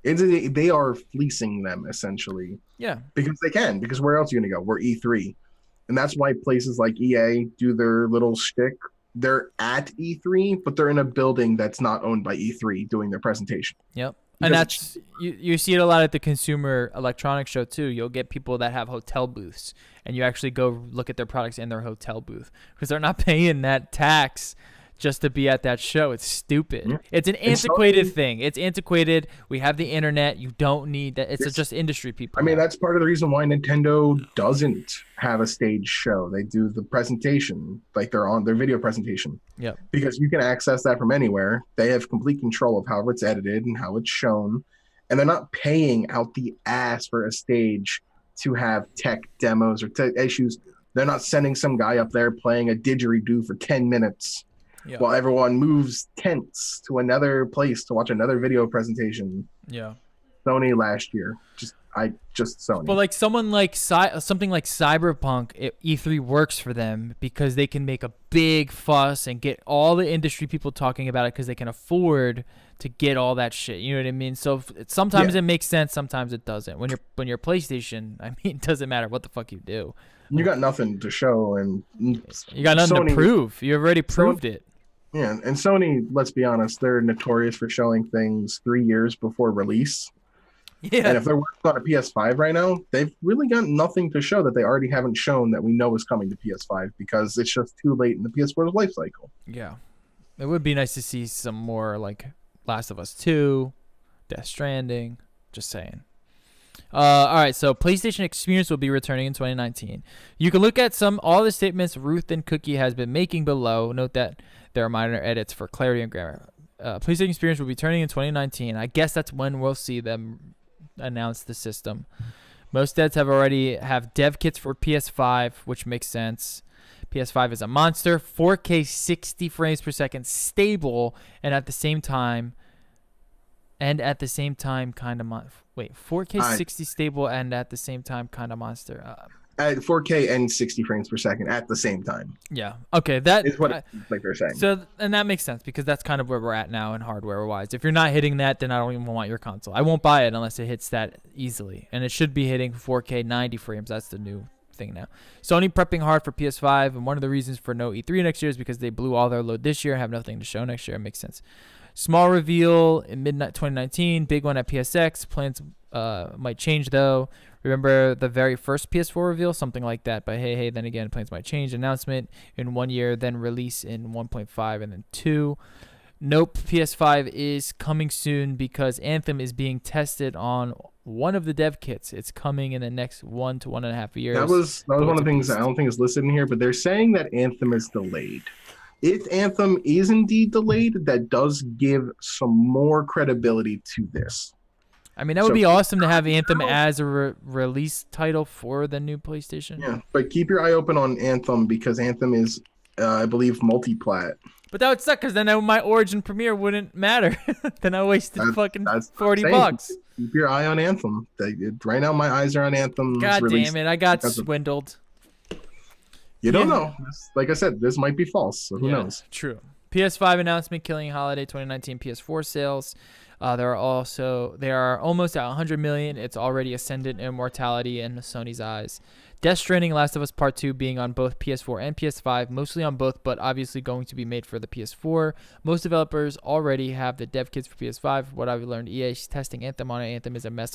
They are fleecing them essentially. Yeah. Because where else are you going to go? We're E3. And that's why places like EA do their little shtick. They're at E3, but they're in a building that's not owned by E3 doing their presentation. Yep. And that's you see it a lot at the Consumer Electronics Show too. You'll get people that have hotel booths, and you actually go look at their products in their hotel booth because they're not paying that tax just to be at that show. It's stupid. Yeah. It's an antiquated thing. It's antiquated. We have the internet. You don't need that. It's just industry people. I mean, that's part of the reason why Nintendo doesn't have a stage show. They do the presentation, like they're on their video presentation. Yeah. Because you can access that from anywhere. They have complete control of how it's edited and how it's shown. And they're not paying out the ass for a stage to have tech demos or tech issues. They're not sending some guy up there playing a didgeridoo for 10 minutes. Yeah. While everyone moves tents to another place to watch another video presentation. Yeah. Sony last year. Just Sony. But like something like Cyberpunk, E3 works for them because they can make a big fuss and get all the industry people talking about it because they can afford to get all that shit. You know what I mean? So sometimes it makes sense, sometimes it doesn't. When you're PlayStation, I mean, it doesn't matter what the fuck you do. You got nothing to show, and you got nothing to prove. You already proved it. Yeah, and Sony, let's be honest, they're notorious for showing things 3 years before release. Yeah. And if they're working on a PS5 right now, they've really got nothing to show that they already haven't shown that we know is coming to PS5 because it's just too late in the PS4's life cycle. Yeah. It would be nice to see some more like Last of Us 2, Death Stranding, just saying. All right, so PlayStation Experience will be returning in 2019. You can look at all the statements Ruth and Cookie has been making below. Note that there are minor edits for clarity and grammar. PlayStation Experience will be turning in 2019. I guess that's when we'll see them announce the system. Most devs already have dev kits for PS5, which makes sense. PS5 is a monster, 4K 60 frames per second, stable, and at the same time kind of 4K 60 stable and at the same time kind of monster. At 4K and 60 frames per second at the same time. Yeah. Okay. That is what like they're saying. So, and that makes sense because that's kind of where we're at now in hardware wise. If you're not hitting that, then I don't even want your console. I won't buy it unless it hits that easily. And it should be hitting 4K 90 frames. That's the new thing now. Sony prepping hard for PS5. And one of the reasons for no E3 next year is because they blew all their load this year and have nothing to show next year. It makes sense. Small reveal in midnight 2019. Big one at PSX. Plans might change though. Remember the very first PS4 reveal? Something like that. But hey, then again, plans might change. Announcement in 1 year, then release in 1.5 and then 2. Nope, PS5 is coming soon because Anthem is being tested on one of the dev kits. It's coming in the next 1 to 1.5 years. That was but one it's of a the things that I beast. don't think is listed in here, but they're saying that Anthem is delayed. If Anthem is indeed delayed, that does give some more credibility to this. I mean, that would So be awesome to have Anthem now- as a release title for the new PlayStation. Yeah, but keep your eye open on Anthem because Anthem is, I believe, multi-plat. But that would suck because then my Origin Premiere wouldn't matter. Then I wasted fucking That's what I'm $40 saying. bucks. Keep your eye on Anthem. Right now, my eyes are on Anthem. God damn it! I got swindled. You don't know. Like I said, this might be false. So who knows? True. PS5 announcement killing holiday 2019 PS4 sales. They are almost at 100 million. It's already ascendant immortality in Sony's eyes. Death Stranding, Last of Us Part 2 being on both PS4 and PS5, mostly on both, but obviously going to be made for the PS4. Most developers already have the dev kits for PS5. What I've learned, EA is testing Anthem on it. Anthem is a mess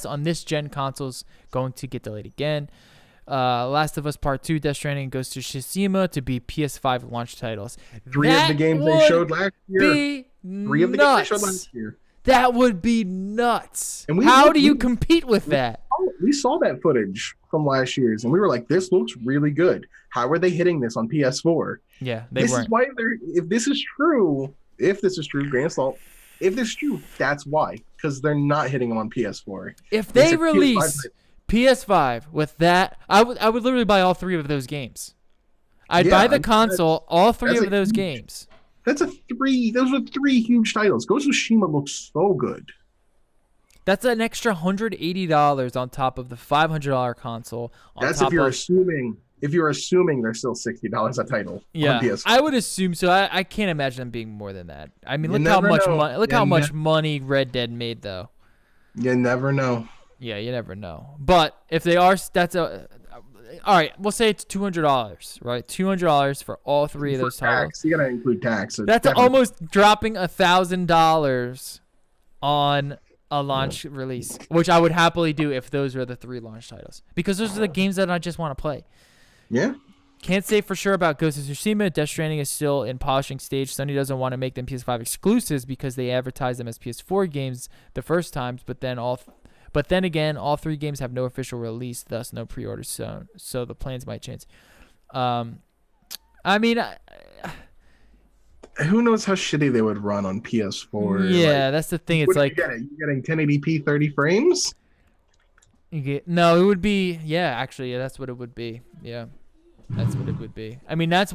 on this gen consoles, going to get delayed again. Last of Us Part 2, Death Stranding, Ghost of Tsushima to be PS5 launch titles. Three of the games they showed last year. That would be nuts. And how do you compete with that? We saw that footage from last year's, and we were like, "This looks really good. How are they hitting this on PS4?" Yeah, they this weren't. Is why they're. If this is true, grain of salt. If this is true, that's why, because they're not hitting them on PS4. If they release PS5 with that, I would literally buy all 3 of those games. I'd buy the console, all 3 of those games. Those were 3 huge titles. Ghost of Tsushima looks so good. That's an extra $180 on top of the $500 console. That's if you're assuming they're still $60 a title. Yeah, on PS4. I would assume so. I can't imagine them being more than that. I mean, look how much money Red Dead made, though. You never know. Yeah, you never know. But if they are, all right. We'll say it's $200, right? $200 for all 3 of those titles. You gotta include tax. So that's almost dropping $1,000 on a launch release, which I would happily do if those were the 3 launch titles, because those are the games that I just want to play. Yeah. Can't say for sure about Ghost of Tsushima. Death Stranding is still in polishing stage. Sony doesn't want to make them PS5 exclusives because they advertise them as PS4 games the first times, but then again, all 3 games have no official release, thus no pre-orders. So the plans might change. I mean, who knows how shitty they would run on PS4? Yeah, that's the thing. It's like you're getting 1080p 30 frames. It would be that's what it would be. Yeah, that's what it would be. I mean, that's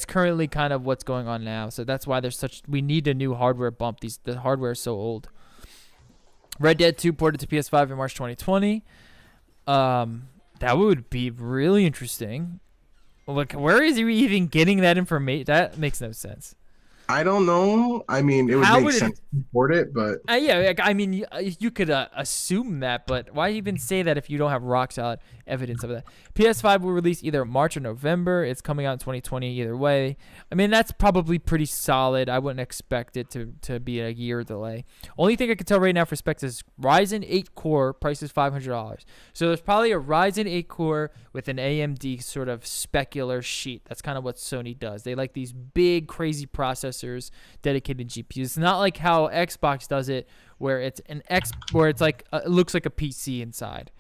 currently kind of what's going on now. So that's why we need a new hardware bump. The hardware is so old. Red Dead 2 ported to PS5 in March 2020. That would be really interesting. Look, where is he even getting that information? That makes no sense. I don't know. I mean, it would make sense to port it, but yeah, I mean, you could assume that, but why even say that if you don't have rock solid evidence of that? PS5 will release either March or November. It's coming out in 2020 either way. I mean, that's probably pretty solid. I wouldn't expect it to be a year delay. Only thing I can tell right now for specs is Ryzen 8 core price is $500. So there's probably a Ryzen 8 core with an AMD sort of specular sheet. That's kind of what Sony does. They like these big, crazy processors, dedicated GPUs. It's not like how Xbox does it, where it's like it looks like a PC inside.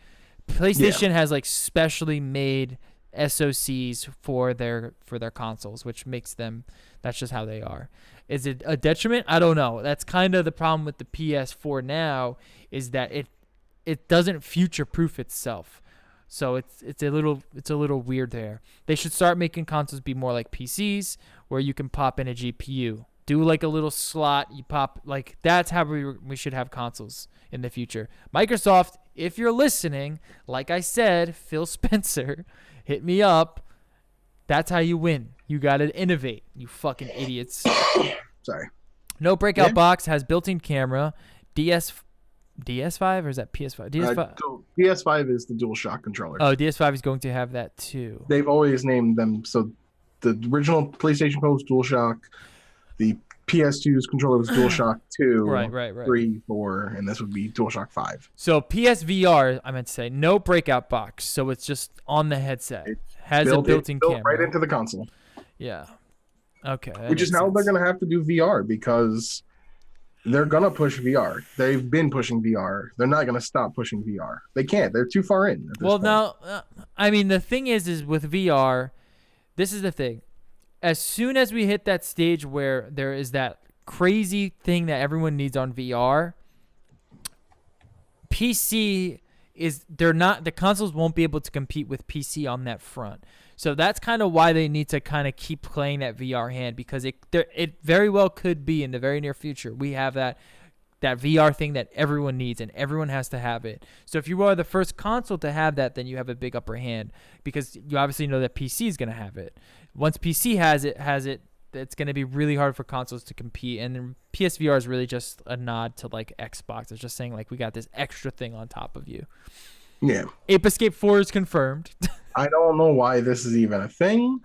PlayStation has like specially made SoCs for their consoles, which makes them. That's just how they are. Is it a detriment? I don't know. That's kind of the problem with the PS4 now, is that it doesn't future-proof itself. So it's a little weird there. They should start making consoles be more like PCs, where you can pop in a GPU. Do like a little slot, you pop, like that's how we should have consoles in the future. Microsoft, if you're listening, like I said, Phil Spencer, hit me up. That's how you win. You gotta innovate, you fucking idiots. Sorry. No Breakout Box has built-in camera. DS5 or is that PS5? PS5 is the DualShock controller. Oh, DS5 is going to have that too. They've always named them. So the original PlayStation Pro was DualShock. The PS2's controller was DualShock 2, right. 3, 4, and this would be DualShock 5. So PSVR, I meant to say, no Breakout Box. So it's just on the headset. It has a built-in camera. right into the console. Yeah. Okay, that which is makes now they're sense. going to have to do VR because they're going to push VR. They've been pushing VR. They're not going to stop pushing VR. They can't. They're too far in at this Well, point. now, I mean, the thing is with VR, this is the thing. As soon as we hit that stage where there is that crazy thing that everyone needs on VR, PC is they're not the consoles won't be able to compete with PC on that front. So that's kind of why they need to kind of keep playing that VR hand because it very well could be in the very near future we have that VR thing that everyone needs and everyone has to have it. So if you are the first console to have that, then you have a big upper hand because you obviously know that PC is going to have it. Once PC has it, it's going to be really hard for consoles to compete. And then PSVR is really just a nod to like Xbox. It's just saying like we got this extra thing on top of you. Yeah. Ape Escape 4 is confirmed. I don't know why this is even a thing.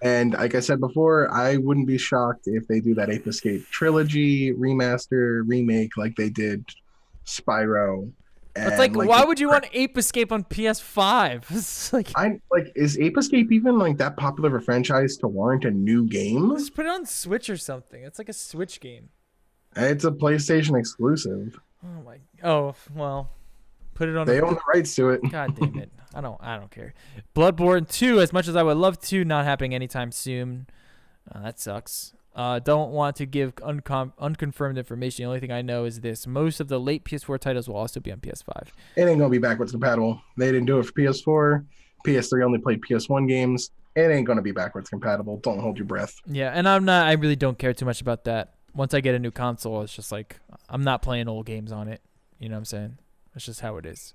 And like I said before, I wouldn't be shocked if they do that Ape Escape trilogy, remaster, remake like they did Spyro. It's And like, like why would you want Ape Escape on PS5? It's like, I like is Ape Escape even like that popular of a franchise to warrant a new game? just put it on Switch or something. It's like a Switch game. It's a PlayStation exclusive. Oh my. Oh well, put it on. They own the rights to it. God damn it! I don't care. Bloodborne 2, as much as I would love to, not happening anytime soon. That sucks. Don't want to give unconfirmed information. The only thing I know is this: most of the late PS4 titles will also be on PS5. It ain't gonna be backwards compatible. They didn't do it for PS4. PS3 only played PS1 games. It ain't gonna be backwards compatible. Don't hold your breath. Yeah, and I'm not. I really don't care too much about that. Once I get a new console, it's just like I'm not playing old games on it. You know what I'm saying? That's just how it is.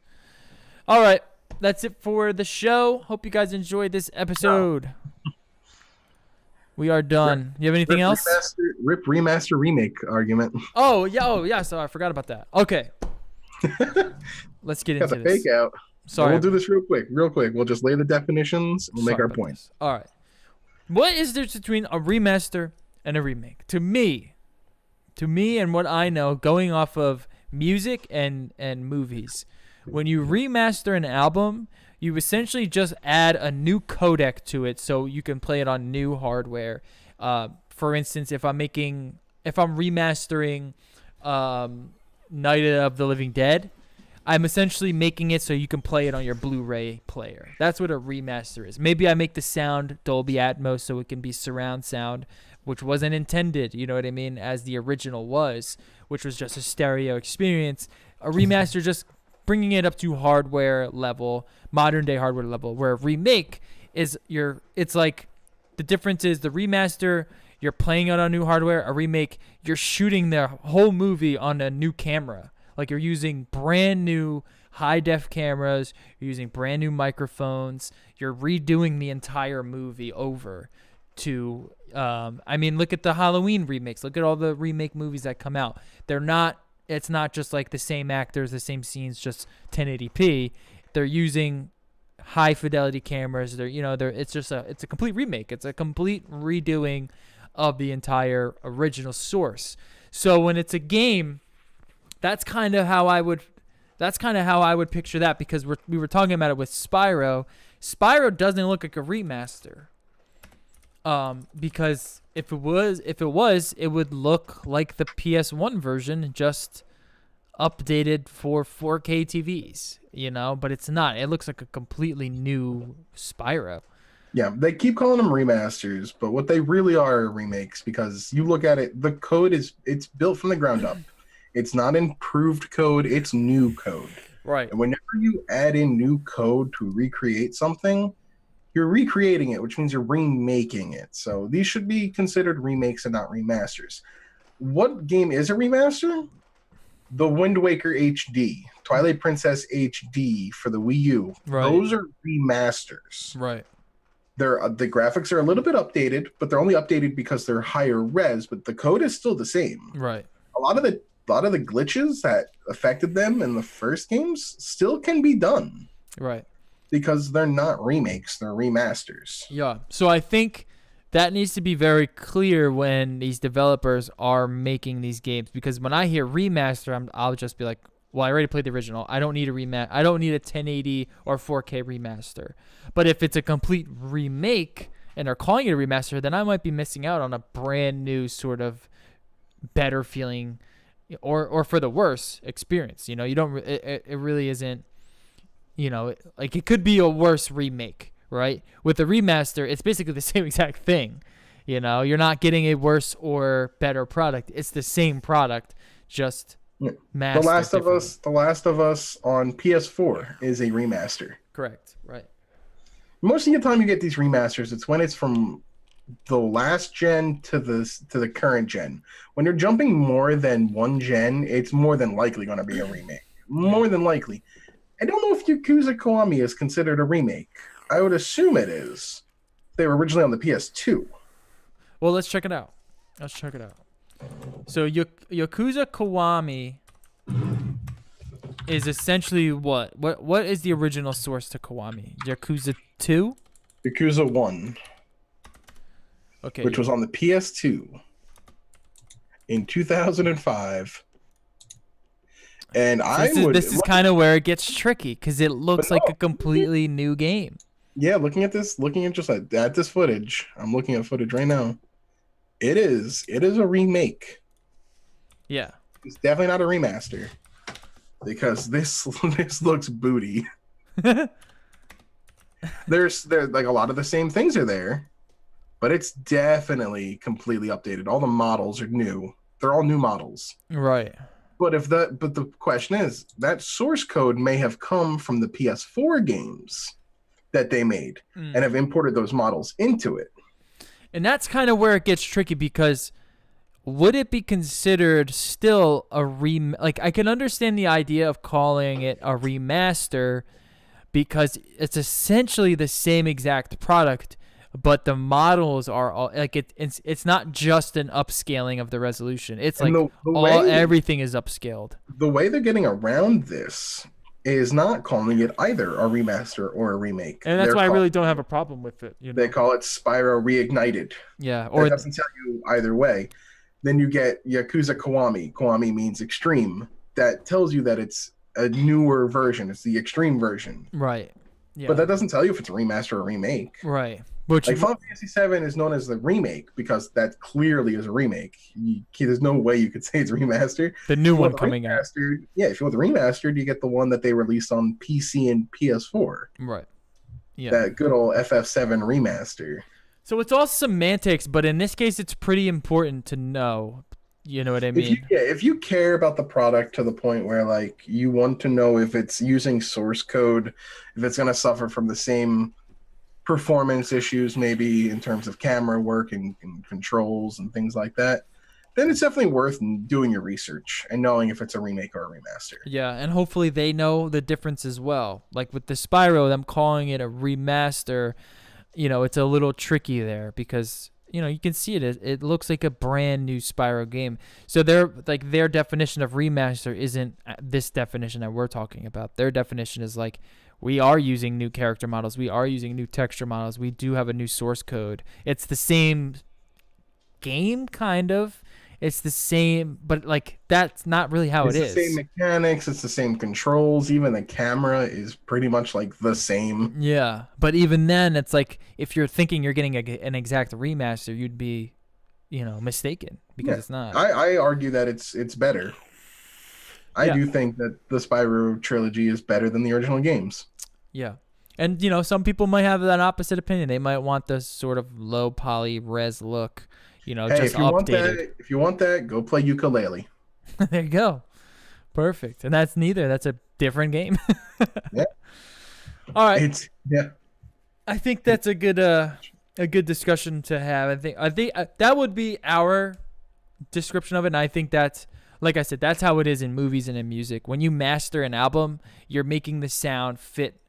All right, that's it for the show. Hope you guys enjoyed this episode. We are done. You have anything else? Remaster, remake argument. Oh yeah. So I forgot about that. Okay, let's get Got into the this. fake out. Sorry, We'll do this real quick. We'll just lay the definitions. We'll make sorry our about point. this. All right. What is there between a remaster and a remake? To me, and what I know, going off of music and movies, when you remaster an album, you essentially just add a new codec to it so you can play it on new hardware. For instance, if I'm remastering Night of the Living Dead, I'm essentially making it so you can play it on your Blu-ray player. That's what a remaster is. Maybe I make the sound Dolby Atmos so it can be surround sound, which wasn't intended, you know what I mean, as the original was, which was just a stereo experience. A remaster just bringing it up to hardware level, modern day hardware level, where a remake is it's like the difference is the remaster, you're playing it on new hardware. A remake, you're shooting the whole movie on a new camera. Like you're using brand new high def cameras, you're using brand new microphones, you're redoing the entire movie over to I mean, look at the Halloween remakes. Look at all the remake movies that come out. It's not just like the same actors, the same scenes, just 1080p. They're using high fidelity cameras. It's a complete remake. It's a complete redoing of the entire original source. So when it's a game, that's kind of how I would picture that, because we were talking about it with Spyro. Spyro doesn't look like a remaster. Because if it was, it would look like the PS1 version, just updated for 4K TVs, but it's not. It looks like a completely new Spyro. Yeah, they keep calling them remasters, but what they really are remakes, because you look at it, the code it's built from the ground up. It's not improved code, it's new code. Right. And whenever you add in new code to recreate something, you're recreating it, which means you're remaking it. So these should be considered remakes and not remasters. What game is a remaster? The Wind Waker HD, Twilight Princess HD for the Wii U. Right. Those are remasters. Right. The graphics are a little bit updated, but they're only updated because they're higher res, but the code is still the same. Right. A lot of the glitches that affected them in the first games still can be done. Right. Because they're not remakes, they're remasters. Yeah. So I think that needs to be very clear when these developers are making these games, because when I hear remaster, I'll just be like, well, I already played the original. I don't need a 1080 or 4K remaster. But if it's a complete remake and they're calling it a remaster, then I might be missing out on a brand new sort of better feeling, or for the worse experience. You know, you don't. It really isn't. You know, like it could be a worse remake, right? With the remaster, it's basically the same exact thing. You know, you're not getting a worse or better product. It's the same product, just mastered. The Last of Us on PS4 is a remaster. Correct. Right. Most of the time you get these remasters, it's when it's from the last gen to the current gen. When you're jumping more than one gen, it's more than likely going to be a remake. More than likely. I don't know if Yakuza Kiwami is considered a remake. I would assume it is. They were originally on the PS2. Well, let's check it out. So Yakuza Kiwami is essentially what? What is the original source to Kiwami? Yakuza 2? Yakuza 1. Okay. Which was on the PS2 in 2005. And this is kind of where it gets tricky, because it looks like a completely new game. Yeah, looking at just at this footage, I'm looking at footage right now. It is a remake. Yeah. It's definitely not a remaster, because this looks booty. There's like a lot of the same things are there, but it's definitely completely updated. All the models are new. They're all new models. Right. But the question is, that source code may have come from the PS4 games that they made and have imported those models into it. And that's kind of where it gets tricky, because would it be considered still a like, I can understand the idea of calling it a remaster because it's essentially the same exact product, but the models are all like it's not just an upscaling of the resolution. It's like everything is upscaled. The way they're getting around this is not calling it either a remaster or a remake. And that's why I really don't have a problem with it. You know? They call it Spyro Reignited. Yeah. Or it doesn't tell you either way. Then you get Yakuza Kiwami. Kiwami means extreme. That tells you that it's a newer version. It's the extreme version. Right. Yeah. But that doesn't tell you if it's a remaster or a remake. Right. Like Final Fantasy VII is known as the remake because that clearly is a remake. There's no way you could say it's a remaster. The new one coming out. Yeah, if you want the remastered, you get the one that they released on PC and PS4. Right. Yeah. That good old FF7 remaster. So it's all semantics, but in this case, it's pretty important to know. You know what I mean? If you care about the product to the point where like you want to know if it's using source code, if it's going to suffer from the same performance issues, maybe in terms of camera work and controls and things like that, then it's definitely worth doing your research and knowing if it's a remake or a remaster. Yeah, and hopefully they know the difference as well. Like with the Spyro, them calling it a remaster, you know, it's a little tricky there because, you know, you can see it. It looks like a brand new Spyro game. So their definition of remaster isn't this definition that we're talking about. Their definition is like, we are using new character models. We are using new texture models. We do have a new source code. It's the same game, kind of. It's the same, but like that's not really how it is. It's the same mechanics. It's the same controls. Even the camera is pretty much like the same. Yeah, but even then, it's like if you're thinking you're getting an exact remaster, you'd be, you know, mistaken because it's not. I argue that it's better. I do think that the Spyro trilogy is better than the original games. Yeah. And, you know, some people might have that opposite opinion. They might want this sort of low poly res look, you know, just updated. If you want that, go play Ukulele. There you go. Perfect. And that's neither. That's a different game. Yeah. All right. Yeah. I think that's a good discussion to have. I think that would be our description of it. And I think that's, like I said, that's how it is in movies and in music. When you master an album, you're making the sound fit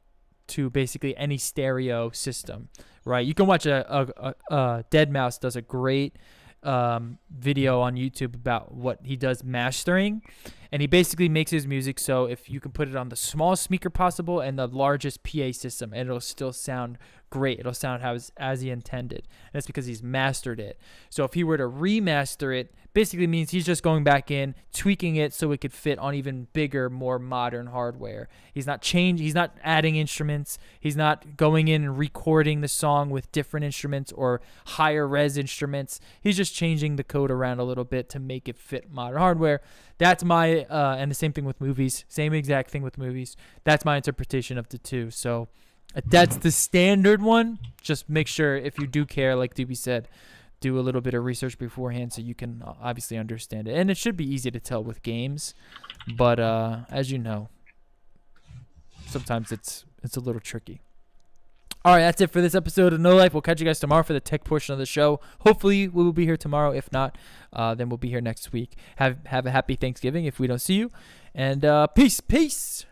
to basically any stereo system, right? You can watch Deadmau5 does a great video on YouTube about what he does mastering, And he basically makes his music so if you can put it on the smallest speaker possible and the largest PA system, and it'll still sound great. It'll sound as he intended. And that's because he's mastered it. So if he were to remaster it, basically means he's just going back in, tweaking it so it could fit on even bigger, more modern hardware. He's not adding instruments. He's not going in and recording the song with different instruments or higher res instruments. He's just changing the code around a little bit to make it fit modern hardware. That's my and the same thing with movies. Same exact thing with movies. That's my interpretation of the two. So that's the standard one. Just make sure, if you do care, like DB said, do a little bit of research beforehand so you can obviously understand it. And it should be easy to tell with games, but as you know, sometimes it's a little tricky. All right, that's it for this episode of No Life. We'll catch you guys tomorrow for the tech portion of the show. Hopefully, we will be here tomorrow. If not, then we'll be here next week. Have a happy Thanksgiving if we don't see you. And peace.